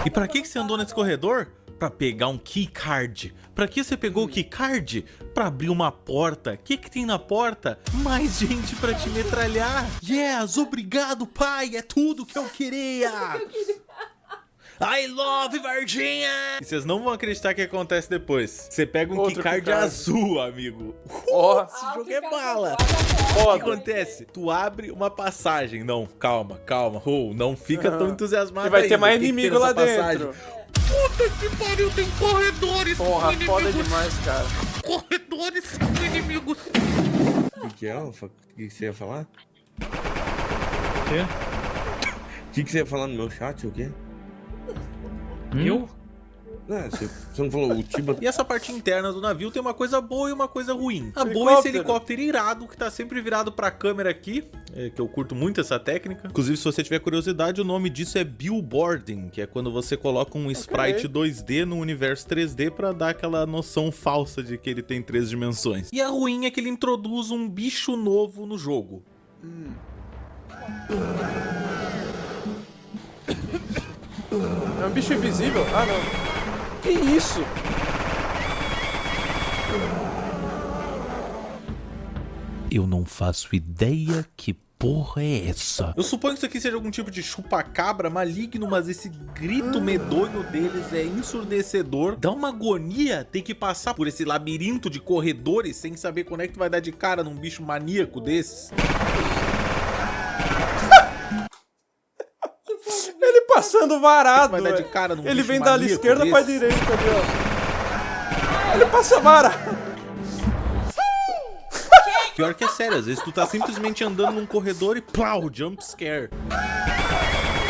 E pra que você andou nesse corredor? Pra pegar um keycard. Pra que você pegou o keycard? Pra abrir uma porta. O que tem na porta? Mais gente pra te metralhar. Yes, obrigado, pai. É tudo que eu queria. I love Varginha! E vocês não vão acreditar o que acontece depois. Você pega um keycard azul, amigo. Esse jogo é bala. O que acontece? Tu abre uma passagem. Não, calma. Não fica tão entusiasmado. E vai ter ainda. mais O que inimigo tem lá nessa dentro. Puta que pariu, tem corredores. Porra, foda demais, cara. Corredores com inimigos. O que é, Alfa? O que você ia falar? O quê? O que você ia falar no meu chat, o quê? Eu? Você não falou o Tiba? E essa parte interna do navio tem uma coisa boa e uma coisa ruim. A boa é esse helicóptero irado que tá sempre virado pra câmera aqui, que eu curto muito essa técnica. Inclusive, se você tiver curiosidade, o nome disso é billboarding, que é quando você coloca um sprite 2D no universo 3D pra dar aquela noção falsa de que ele tem 3 dimensões. E a ruim é que ele introduz um bicho novo no jogo. É um bicho invisível? Ah, não. Que isso? Eu não faço ideia que porra é essa. Eu suponho que isso aqui seja algum tipo de chupa-cabra maligno, mas esse grito medonho deles é ensurdecedor. Dá uma agonia ter que passar por esse labirinto de corredores sem saber quando é que tu vai dar de cara num bicho maníaco desses. Ele passando varado. Vai dar de cara num Ele bicho vem da maníaco esquerda desse. pra direita ali, ó. Ele passa varado. Pior que é sério, às vezes tu tá simplesmente andando num corredor e plau, jump scare.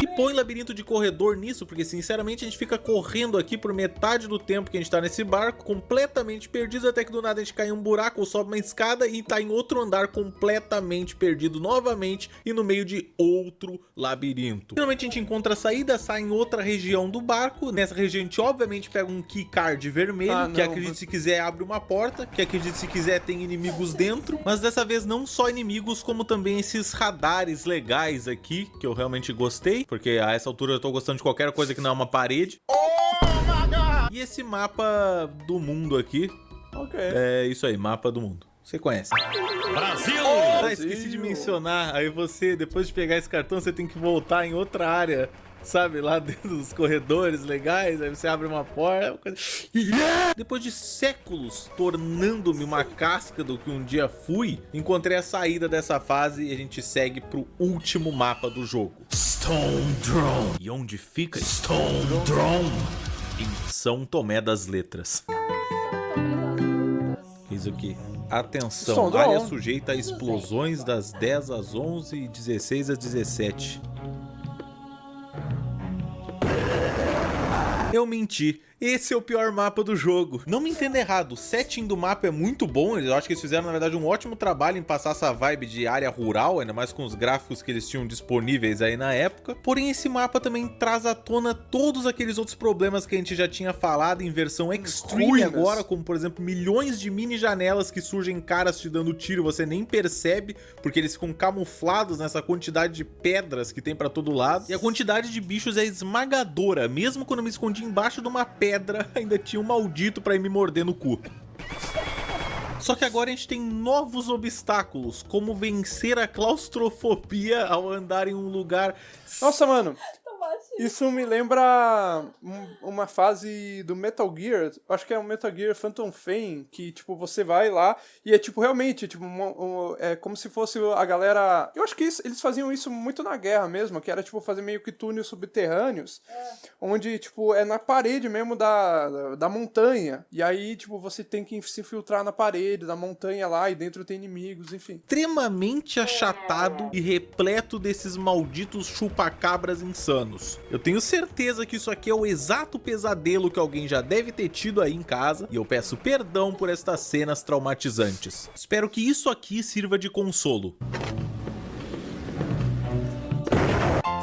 E põe labirinto de corredor nisso, porque sinceramente a gente fica correndo aqui por metade do tempo que a gente tá nesse barco, completamente perdido, até que do nada a gente cai em um buraco ou sobe uma escada e tá em outro andar completamente perdido novamente e no meio de outro labirinto. Finalmente a gente encontra a saída, sai em outra região do barco. Nessa região a gente obviamente pega um keycard vermelho, que acredite se quiser abre uma porta, que acredite se quiser tem inimigos dentro, mas dessa vez não só inimigos, como também esses radares legais aqui, que eu realmente gostei. Porque a essa altura eu tô gostando de qualquer coisa que não é uma parede. E esse mapa do mundo aqui. Ok. É isso aí, mapa do mundo. Você conhece. Brasil! Ah, esqueci de mencionar. Aí você, depois de pegar esse cartão, você tem que voltar em outra área. Sabe, lá dentro dos corredores legais, aí você abre uma porta, Depois de séculos tornando-me uma casca do que um dia fui, encontrei a saída dessa fase e a gente segue pro último mapa do jogo. Stone Throne. E onde fica Stone Throne? Em São Tomé das Letras. Isso aqui. Atenção, área sujeita a explosões das 10 às 11 e 16 às 17. Eu menti. Esse é o pior mapa do jogo. Não me entenda errado, o setting do mapa é muito bom. Eu acho que eles fizeram, na verdade, um ótimo trabalho em passar essa vibe de área rural, ainda mais com os gráficos que eles tinham disponíveis aí na época. Porém, esse mapa também traz à tona todos aqueles outros problemas que a gente já tinha falado em versão Extreme agora, como, por exemplo, milhões de mini janelas que surgem caras te dando tiro, você nem percebe, porque eles ficam camuflados nessa quantidade de pedras que tem pra todo lado. E a quantidade de bichos é esmagadora. Mesmo quando eu me escondi embaixo de uma pedra, ainda tinha um maldito pra ir me morder no cu. Só que agora a gente tem novos obstáculos, como vencer a claustrofobia ao andar em um lugar... Nossa, mano, isso me lembra uma fase do Metal Gear, acho que é o Metal Gear Phantom Pain, que, tipo, você vai lá e é, tipo, realmente, tipo, é como se fosse a galera... Eu acho que eles faziam isso muito na guerra mesmo, que era, tipo, fazer meio que túneis subterrâneos, onde, tipo, é na parede mesmo da montanha, e aí, tipo, você tem que se infiltrar na parede da montanha lá, e dentro tem inimigos, enfim. Extremamente achatado e repleto desses malditos chupacabras insanos. Eu tenho certeza que isso aqui é o exato pesadelo que alguém já deve ter tido aí em casa, e eu peço perdão por estas cenas traumatizantes. Espero que isso aqui sirva de consolo.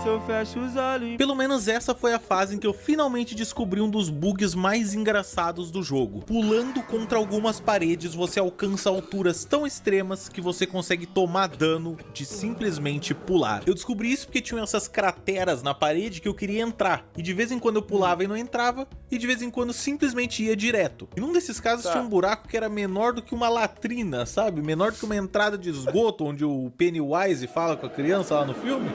Eu fecho os olhos. Pelo menos essa foi a fase em que eu finalmente descobri um dos bugs mais engraçados do jogo. Pulando contra algumas paredes, você alcança alturas tão extremas que você consegue tomar dano de simplesmente pular. Eu descobri isso porque tinham essas crateras na parede que eu queria entrar, e de vez em quando eu pulava e não entrava, e de vez em quando simplesmente ia direto. E num desses casos tinha um buraco que era menor do que uma latrina, sabe? Menor do que uma entrada de esgoto, onde o Pennywise fala com a criança lá no filme.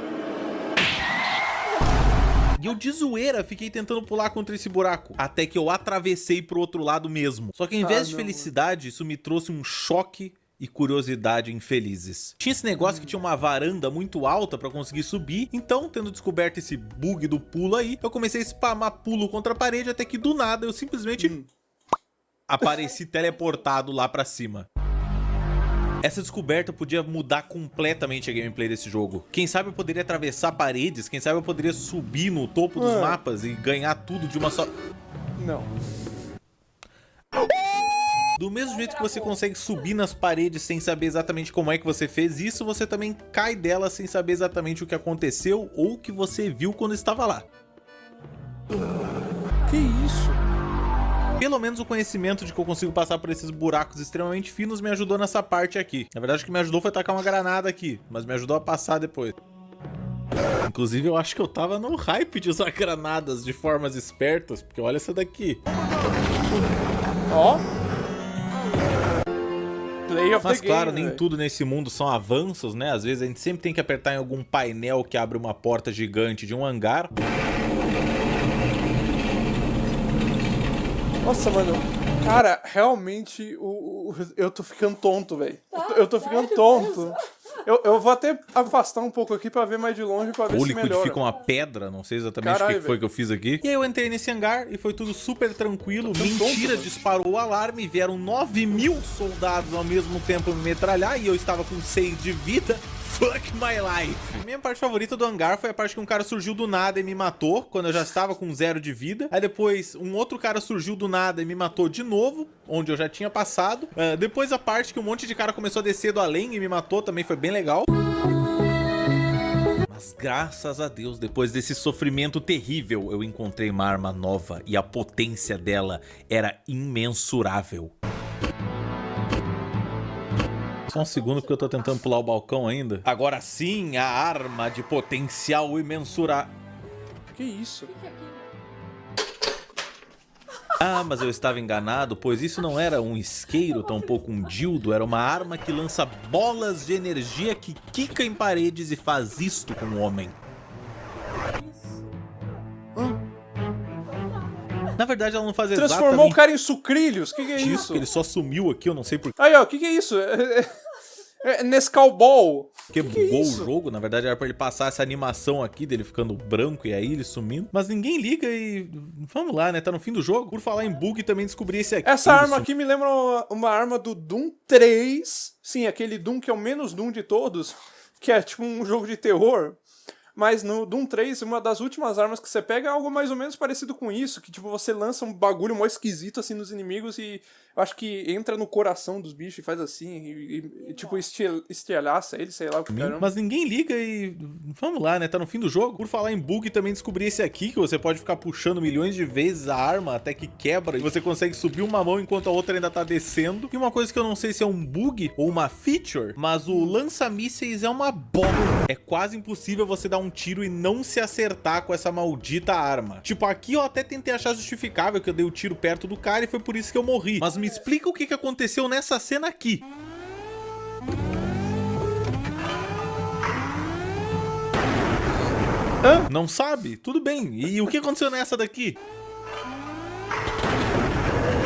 E eu de zoeira fiquei tentando pular contra esse buraco, até que eu atravessei pro outro lado mesmo. Só que em vez de felicidade, isso me trouxe um choque e curiosidade infelizes. Tinha esse negócio que tinha uma varanda muito alta pra conseguir subir, então, tendo descoberto esse bug do pulo aí, eu comecei a spamar pulo contra a parede, até que do nada eu simplesmente apareci teleportado lá pra cima. Essa descoberta podia mudar completamente a gameplay desse jogo. Quem sabe eu poderia atravessar paredes, quem sabe eu poderia subir no topo dos mapas e ganhar tudo de uma só... Não. Do mesmo jeito que você consegue subir nas paredes sem saber exatamente como é que você fez isso, você também cai delas sem saber exatamente o que aconteceu ou o que você viu quando estava lá. Que isso? Pelo menos o conhecimento de que eu consigo passar por esses buracos extremamente finos me ajudou nessa parte aqui. Na verdade, o que me ajudou foi tacar uma granada aqui, mas me ajudou a passar depois. Inclusive, eu acho que eu tava no hype de usar granadas de formas espertas, porque olha essa daqui. Ó. Play of Mas the claro, game, nem véio. tudo nesse mundo são avanços, né? Às vezes a gente sempre tem que apertar em algum painel que abre uma porta gigante de um hangar. Nossa, mano. Cara, realmente eu tô ficando tonto, velho. Eu tô ficando tonto. Eu vou até afastar um pouco aqui pra ver mais de longe, pra ver Ou se melhora. liquidifica uma pedra, não sei exatamente Caralho, o que foi que eu fiz aqui. E aí eu entrei nesse hangar e foi tudo super tranquilo. Mentira, disparou o alarme, vieram 9.000 soldados ao mesmo tempo me metralhar e eu estava com 6 de vida. Fuck my life. A minha parte favorita do hangar foi a parte que um cara surgiu do nada e me matou, quando eu já estava com 0 de vida. Aí depois um outro cara surgiu do nada e me matou de novo, onde eu já tinha passado. Depois a parte que um monte de cara começou a descer do além e me matou, também foi bem legal. Mas graças a Deus, depois desse sofrimento terrível, eu encontrei uma arma nova e a potência dela era imensurável. Só um segundo porque eu tô tentando pular o balcão ainda. Agora sim, a arma de potencial imensurável. Que isso? Ah, mas eu estava enganado, pois isso não era um isqueiro, tampouco um dildo, era uma arma que lança bolas de energia que quica em paredes e faz isto com o homem. Na verdade, ela não faz exatamente... Transformou o cara em sucrilhos? Que é isso? Que ele só sumiu aqui, eu não sei porquê. Aí, ó, que é isso? Nescau Ball. Que bugou o jogo, na verdade era pra ele passar essa animação aqui dele ficando branco e aí ele sumindo. Mas ninguém liga e vamos lá, né? Tá no fim do jogo. Por falar em bug, também descobri esse aqui. Essa arma aqui me lembra uma arma do Doom 3. Sim, aquele Doom que é o menos Doom de todos. Que é tipo um jogo de terror. Mas no Doom 3, uma das últimas armas que você pega é algo mais ou menos parecido com isso. Que tipo, você lança um bagulho mó esquisito assim nos inimigos e eu acho que entra no coração dos bichos e faz assim e tipo estilhaça ele, sei lá o que caramba. Mas ninguém liga e vamos lá, né? Tá no fim do jogo. Por falar em bug, também descobri esse aqui, que você pode ficar puxando milhões de vezes a arma até que quebra e você consegue subir uma mão enquanto a outra ainda tá descendo. E uma coisa que eu não sei se é um bug ou uma feature, mas o lança-mísseis é uma bomba. É quase impossível você dar um tiro e não se acertar com essa maldita arma. Tipo, aqui eu até tentei achar justificável que eu dei o tiro perto do cara e foi por isso que eu morri. Mas me explica o que aconteceu nessa cena aqui. Hã? Não sabe? Tudo bem. E o que aconteceu nessa daqui?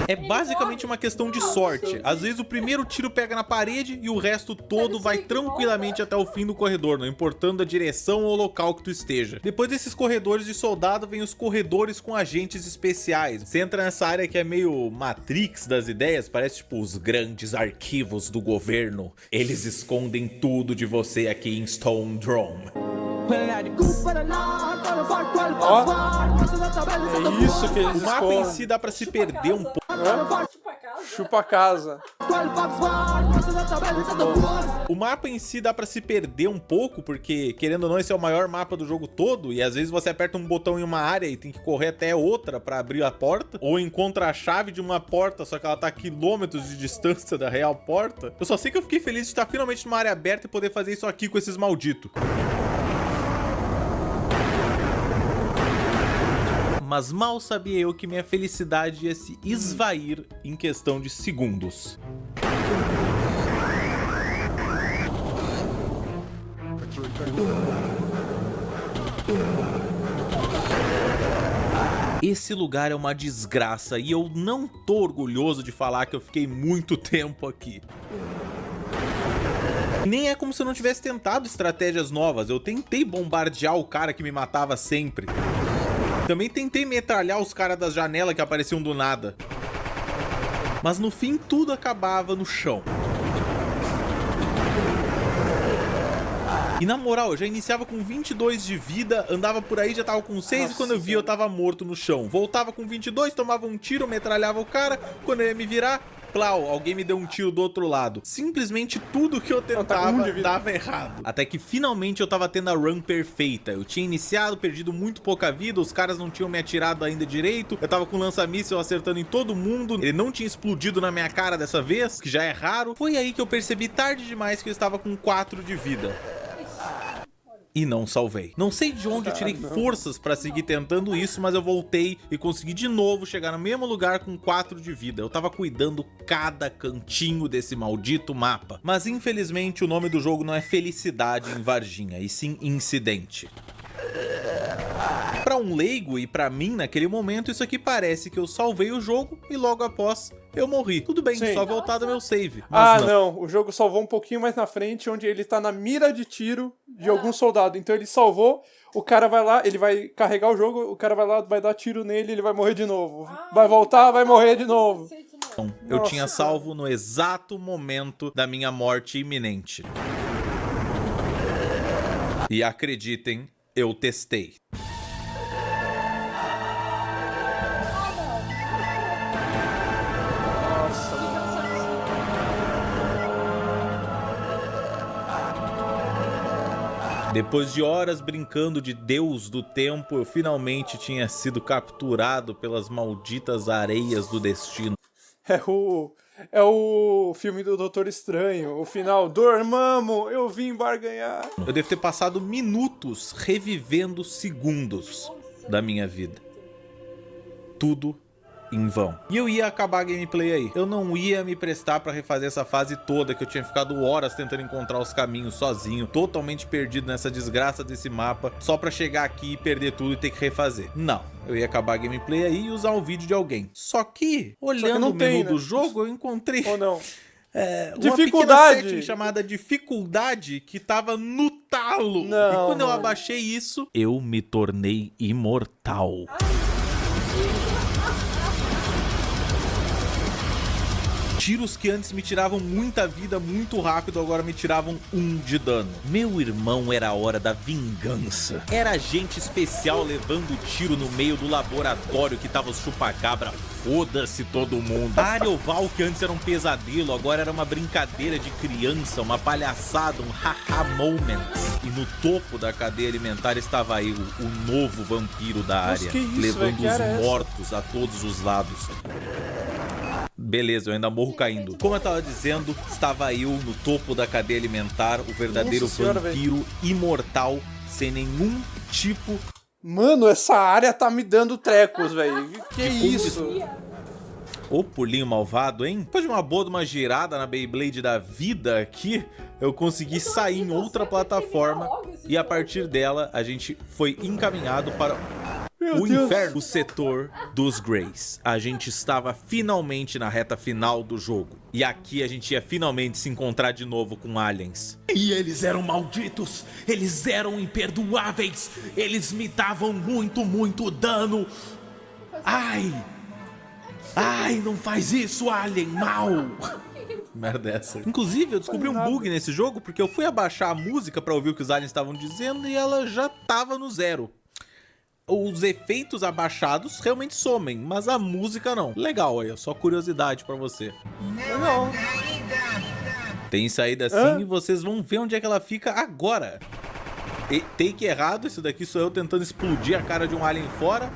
É basicamente uma questão de sorte. Às vezes o primeiro tiro pega na parede e o resto todo vai tranquilamente até o fim do corredor, não importando a direção ou o local que tu esteja. Depois desses corredores de soldado, vem os corredores com agentes especiais. Você entra nessa área que é meio Matrix das ideias, parece tipo os grandes arquivos do governo. Eles escondem tudo de você aqui em Stone Drome. Ó, é isso que eles O mapa escondem. em si dá pra se perder um pouco. Chupa a casa. O mapa em si dá pra se perder um pouco, porque, querendo ou não, esse é o maior mapa do jogo todo, e às vezes você aperta um botão em uma área e tem que correr até outra pra abrir a porta, ou encontra a chave de uma porta, só que ela tá a quilômetros de distância da real porta. Eu só sei que eu fiquei feliz de estar finalmente numa área aberta e poder fazer isso aqui com esses malditos. Mas mal sabia eu que minha felicidade ia se esvair em questão de segundos. Esse lugar é uma desgraça e eu não tô orgulhoso de falar que eu fiquei muito tempo aqui. Nem é como se eu não tivesse tentado estratégias novas. Eu tentei bombardear o cara que me matava sempre. Também tentei metralhar os caras das janelas que apareciam do nada. Mas no fim tudo acabava no chão. E na moral, eu já iniciava com 22 de vida, andava por aí, já tava com 6 e quando eu vi eu tava morto no chão. Voltava com 22, tomava um tiro, metralhava o cara, quando eu ia me virar, plau, alguém me deu um tiro do outro lado. Simplesmente tudo que eu tentava dava errado. Até que finalmente eu tava tendo a run perfeita. Eu tinha iniciado, perdido muito pouca vida, os caras não tinham me atirado ainda direito, eu tava com lança-míssel acertando em todo mundo, ele não tinha explodido na minha cara dessa vez, que já é raro. Foi aí que eu percebi tarde demais que eu estava com 4 de vida. e não salvei. Não sei de onde eu tirei forças pra seguir tentando isso, mas eu voltei e consegui de novo chegar no mesmo lugar com 4 de vida. Eu tava cuidando cada cantinho desse maldito mapa. Mas infelizmente o nome do jogo não é Felicidade em Varginha, e sim Incidente. Pra um leigo e pra mim naquele momento, isso aqui parece que eu salvei o jogo e logo após eu morri. Tudo bem, Sim. só voltar do meu save. Mas não, o jogo salvou um pouquinho mais na frente, onde ele tá na mira de tiro de algum soldado. Então ele salvou, o cara vai lá, ele vai carregar o jogo, o cara vai lá, vai dar tiro nele, ele vai morrer de novo. Vai voltar, vai morrer de novo. eu tinha salvo no exato momento da minha morte iminente. E acreditem, eu testei. Depois de horas brincando de Deus do tempo, eu finalmente tinha sido capturado pelas malditas areias do destino. É o filme do Doutor Estranho, o final, dormamos, eu vim barganhar. Eu devo ter passado minutos revivendo segundos da minha vida. Tudo em vão. E eu ia acabar a gameplay aí. Eu não ia me prestar pra refazer essa fase toda, que eu tinha ficado horas tentando encontrar os caminhos sozinho, totalmente perdido nessa desgraça desse mapa, só pra chegar aqui e perder tudo e ter que refazer. Não, eu ia acabar a gameplay aí e usar um vídeo de alguém. Só que, olhando o menu do jogo, eu encontrei... Ou não? Dificuldade! Uma setting chamada dificuldade que tava no talo. Não, e quando eu abaixei isso, eu me tornei imortal. Tiros que antes me tiravam muita vida muito rápido, agora me tiravam 1 de dano. Meu irmão, era a hora da vingança. Era agente especial levando tiro no meio do laboratório que tava os chupacabra. Foda-se todo mundo. A área oval, que antes era um pesadelo, agora era uma brincadeira de criança, uma palhaçada, um haha moment. E no topo da cadeia alimentar estava eu, o novo vampiro da área, levando os mortos a todos os lados. Beleza, eu ainda morro caindo. Como eu tava dizendo, estava eu no topo da cadeia alimentar, o verdadeiro vampiro imortal, sem nenhum tipo... Mano, essa área tá me dando trecos, velho. Que isso? Ô pulinho malvado, hein? Depois de uma boa de uma girada na Beyblade da vida aqui, eu consegui sair em outra plataforma e a partir dela a gente foi encaminhado para... o inferno, o setor dos Greys. A gente estava finalmente na reta final do jogo. E aqui a gente ia finalmente se encontrar de novo com aliens. E eles eram malditos, eles eram imperdoáveis, eles me davam muito dano. Ai, não faz isso, alien, mal. Merda essa. Inclusive, eu descobri um bug nesse jogo porque eu fui abaixar a música pra ouvir o que os aliens estavam dizendo e ela já tava no 0. Os efeitos abaixados realmente somem, mas a música não. Legal, aí, só curiosidade pra você. Não. Tem saída assim e vocês vão ver onde é que ela fica agora. E take errado, isso daqui sou eu tentando explodir a cara de um alien fora.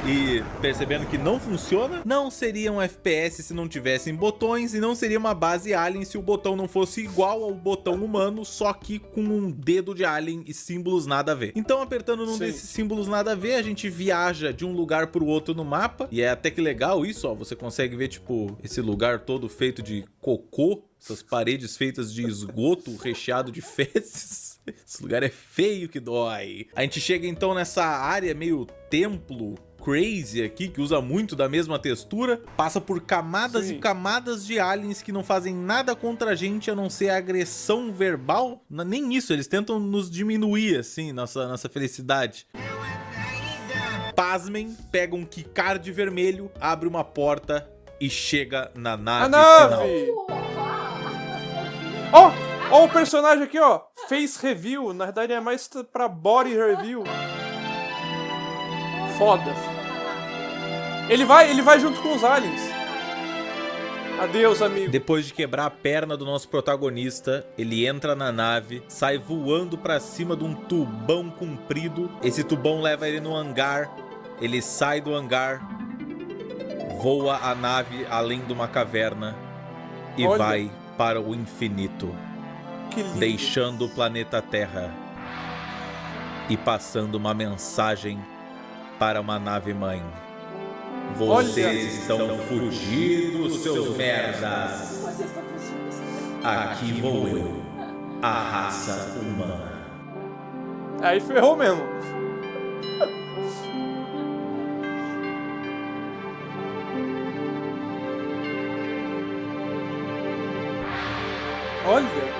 E percebendo que não funciona. Não seria um FPS se não tivessem botões, e não seria uma base alien se o botão não fosse igual ao botão humano, só que com um dedo de alien e símbolos nada a ver. Então, apertando num desses símbolos nada a ver, a gente viaja de um lugar pro outro no mapa. E é até que legal isso, ó, você consegue ver tipo esse lugar todo feito de cocô, essas paredes feitas de esgoto recheado de fezes. Esse lugar é feio que dói. A gente chega então nessa área meio templo crazy aqui, que usa muito da mesma textura, passa por camadas e camadas de aliens que não fazem nada contra a gente a não ser agressão verbal. Nem isso, eles tentam nos diminuir assim, nossa felicidade. Pasmem, pega um keycard vermelho, abre uma porta e chega na nave final. Ó o personagem aqui, ó, face review, na verdade é mais pra body review. Foda. Ele vai junto com os aliens. Adeus, amigo. Depois de quebrar a perna do nosso protagonista, ele entra na nave, sai voando pra cima de um tubão comprido. Esse tubão leva ele no hangar. Ele sai do hangar, voa a nave além de uma caverna e vai para o infinito, deixando o planeta Terra e passando uma mensagem para uma nave-mãe. Olha. Vocês estão fugidos, seus merdas. Vocês estão fugindo. Aqui vou eu, a raça humana. Aí ferrou mesmo. Olha.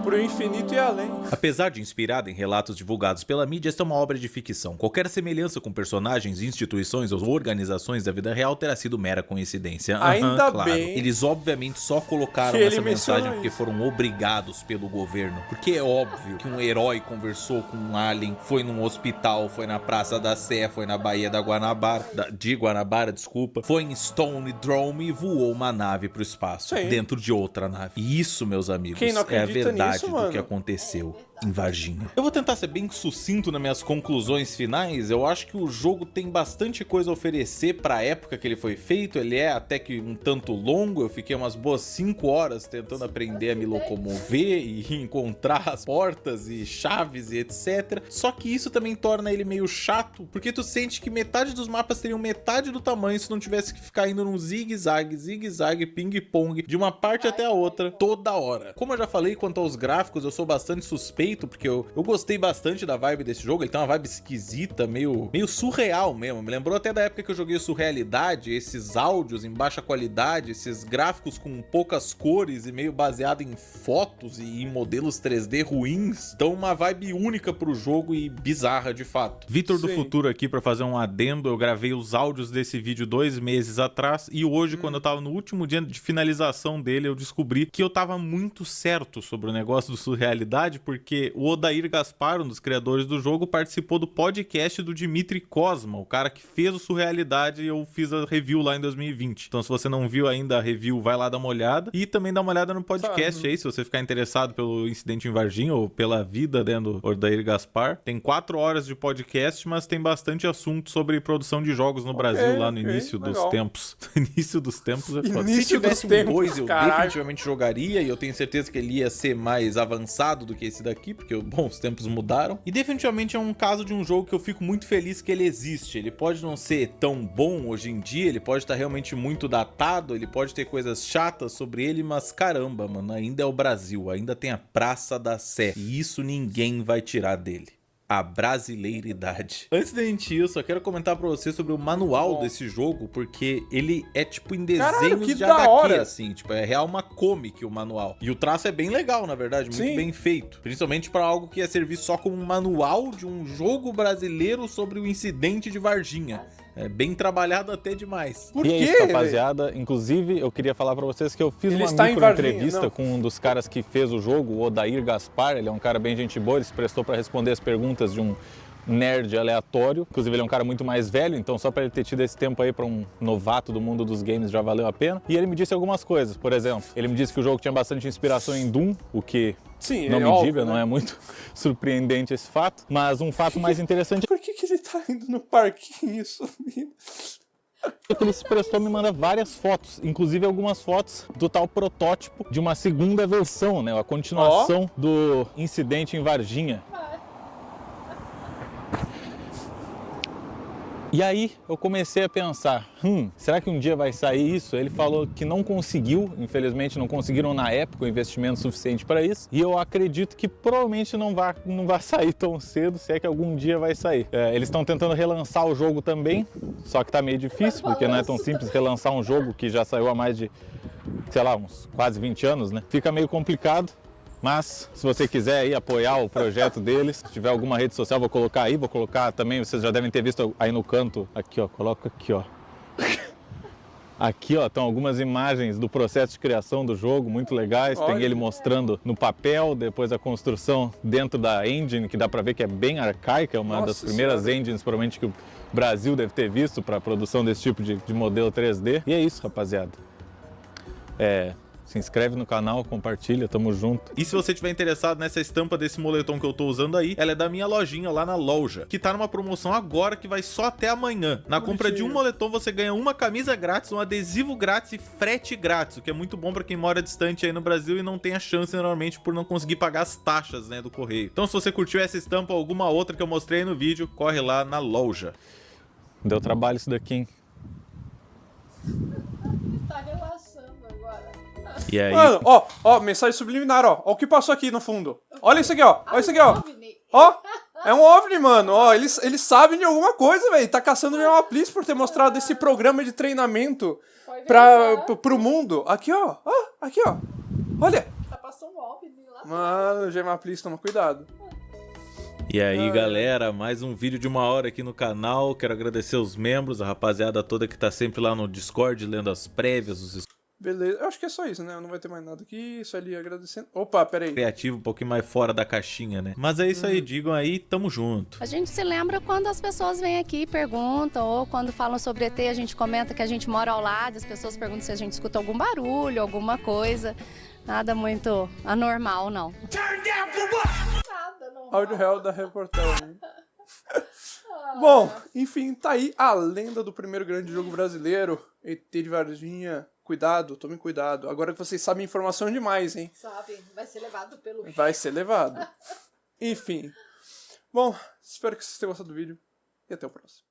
Pro infinito e além. Apesar de inspirada em relatos divulgados pela mídia, esta é uma obra de ficção. Qualquer semelhança com personagens, instituições ou organizações da vida real terá sido mera coincidência. Ainda claro. bem. Eles obviamente só colocaram que ele essa mensagem mencionou porque isso. foram obrigados pelo governo. Porque é óbvio que um herói conversou com um alien, foi num hospital, foi na Praça da Sé, foi na Baía da Guanabara, de Guanabara, desculpa, foi em Stone Drome e voou uma nave pro espaço, Sim. dentro de outra nave. E isso, meus amigos, Quem não é a acredita verdade nisso, do mano? que aconteceu em Varginha. Eu vou tentar ser bem sucinto nas minhas conclusões finais. Eu acho que o jogo tem bastante coisa a oferecer pra época que ele foi feito. Ele é até que um tanto longo. Eu fiquei umas boas 5 horas tentando aprender a me locomover e encontrar as portas e chaves e etc. Só que isso também torna ele meio chato, porque tu sente que metade dos mapas teriam metade do tamanho se não tivesse que ficar indo num zigue-zague, ping-pong, de uma parte até a outra, toda hora. Como eu já falei, quanto aos gráficos, eu sou bastante suspeito, porque eu gostei bastante da vibe desse jogo. Ele tem uma vibe esquisita, meio surreal mesmo. Me lembrou até da época que eu joguei o Surrealidade, esses áudios em baixa qualidade, esses gráficos com poucas cores e meio baseado em fotos e em modelos 3D ruins. Então uma vibe única pro jogo e bizarra de fato. Vitor do Sim. Futuro aqui pra fazer um adendo. Eu gravei os áudios desse vídeo 2 meses atrás e hoje, quando eu tava no último dia de finalização dele, eu descobri que eu tava muito certo sobre o negócio do Surrealidade, porque o Odair Gaspar, um dos criadores do jogo, participou do podcast do Dimitri Cosma, o cara que fez o Surrealidade, e eu fiz a review lá em 2020. Então, se você não viu ainda a review, vai lá dar uma olhada. E também dá uma olhada no podcast aí, se você ficar interessado pelo incidente em Varginha ou pela vida do Odair Gaspar. Tem 4 horas de podcast, mas tem bastante assunto sobre produção de jogos no Brasil, lá no início dos legal. tempos. Início dos tempos é foda. Se Início tivesse dos um 2, tempos, eu caralho. definitivamente jogaria, e eu tenho certeza que ele ia ser mais avançado do que esse daqui, porque, bom, os tempos mudaram. E definitivamente é um caso de um jogo que eu fico muito feliz que ele existe. Ele pode não ser tão bom hoje em dia, ele pode estar realmente muito datado, ele pode ter coisas chatas sobre ele, mas caramba, mano, ainda é o Brasil, ainda tem a Praça da Sé, e isso ninguém vai tirar dele. A brasileiridade. Antes da gente ir, eu só quero comentar pra você sobre o manual desse jogo, porque ele é tipo em desenhos Caralho, que de da HQ, hora. assim, tipo, é real uma comic o manual. E o traço é bem legal, na verdade, muito Sim. bem feito. Principalmente pra algo que ia servir só como um manual de um jogo brasileiro sobre o incidente de Varginha. É bem trabalhado até demais. Por E é quê, isso, rapaziada. Inclusive, eu queria falar pra vocês que eu fiz Ele uma está em micro-entrevista Varginha, com um dos caras que fez o jogo, o Odair Gaspar. Ele é um cara bem gente boa, ele se prestou pra responder as perguntas de um nerd aleatório. Inclusive, ele é um cara muito mais velho, então só pra ele ter tido esse tempo aí pra um novato do mundo dos games já valeu a pena. E ele me disse algumas coisas. Por exemplo, ele me disse que o jogo tinha bastante inspiração em Doom, o que Sim, não é me óbvio, diga, né? não é muito surpreendente esse fato. Mas um fato mais interessante Por que ele tá indo no parquinho subindo? é que ele se prestou a me mandar várias fotos, inclusive algumas fotos do tal protótipo de uma segunda versão, né? A continuação do incidente em Varginha. E aí eu comecei a pensar, será que um dia vai sair isso? Ele falou que não conseguiu, infelizmente não conseguiram na época o investimento suficiente para isso. E eu acredito que provavelmente não vai sair tão cedo, se é que algum dia vai sair. Eles estão tentando relançar o jogo também, só que tá meio difícil, porque não é tão simples relançar um jogo que já saiu há mais de, sei lá, uns quase 20 anos, né? Fica meio complicado. Mas, se você quiser aí apoiar o projeto deles, se tiver alguma rede social, vou colocar aí, vou colocar também, vocês já devem ter visto aí no canto, aqui ó, coloca aqui ó. Aqui ó, estão algumas imagens do processo de criação do jogo, muito legais, tem ele mostrando no papel, depois a construção dentro da engine, que dá pra ver que é bem arcaica, é uma das primeiras engines provavelmente que o Brasil deve ter visto para a produção desse tipo de modelo 3D. E é isso, rapaziada. Se inscreve no canal, compartilha, tamo junto. E se você tiver interessado nessa estampa desse moletom que eu tô usando aí, ela é da minha lojinha lá na loja, que tá numa promoção agora que vai só até amanhã. Na compra de um moletom você ganha uma camisa grátis, um adesivo grátis e frete grátis, o que é muito bom pra quem mora distante aí no Brasil e não tem a chance normalmente por não conseguir pagar as taxas, né, do correio. Então se você curtiu essa estampa ou alguma outra que eu mostrei aí no vídeo, corre lá na loja. Deu trabalho isso daqui, hein? Tá relaxando agora. E aí? Mano, ó, mensagem subliminar, ó. Ó o que passou aqui no fundo. Olha isso aqui, ó. Olha isso aqui, ó. Ó, é um OVNI, mano. Ó, eles sabem de alguma coisa, velho. Tá caçando o Gemaplis por ter mostrado esse programa de treinamento pro mundo. Aqui, ó. Ó, aqui, ó. Olha. Tá passando um OVNI lá. Mano, Gemaplis, toma cuidado. E aí, galera, mais um vídeo de 1 hora aqui no canal. Quero agradecer os membros, a rapaziada toda que tá sempre lá no Discord, lendo as prévias, os Beleza, eu acho que é só isso, né? Não vai ter mais nada aqui, só ali agradecendo. Opa, peraí. criativo, um pouquinho mais fora da caixinha, né? Mas é isso aí, digam aí, tamo junto. A gente se lembra quando as pessoas vêm aqui e perguntam, ou quando falam sobre ET, a gente comenta que a gente mora ao lado, as pessoas perguntam se a gente escuta algum barulho, alguma coisa. Nada muito anormal, não. Nada, não. Áudio real da reportagem. Bom, enfim, tá aí a lenda do primeiro grande jogo brasileiro, ET de Varginha. Cuidado, tomem cuidado. Agora que vocês sabem informação demais, hein? Sabe, vai ser levado pelo... Vai ser levado. Enfim. Bom, espero que vocês tenham gostado do vídeo e até o próximo.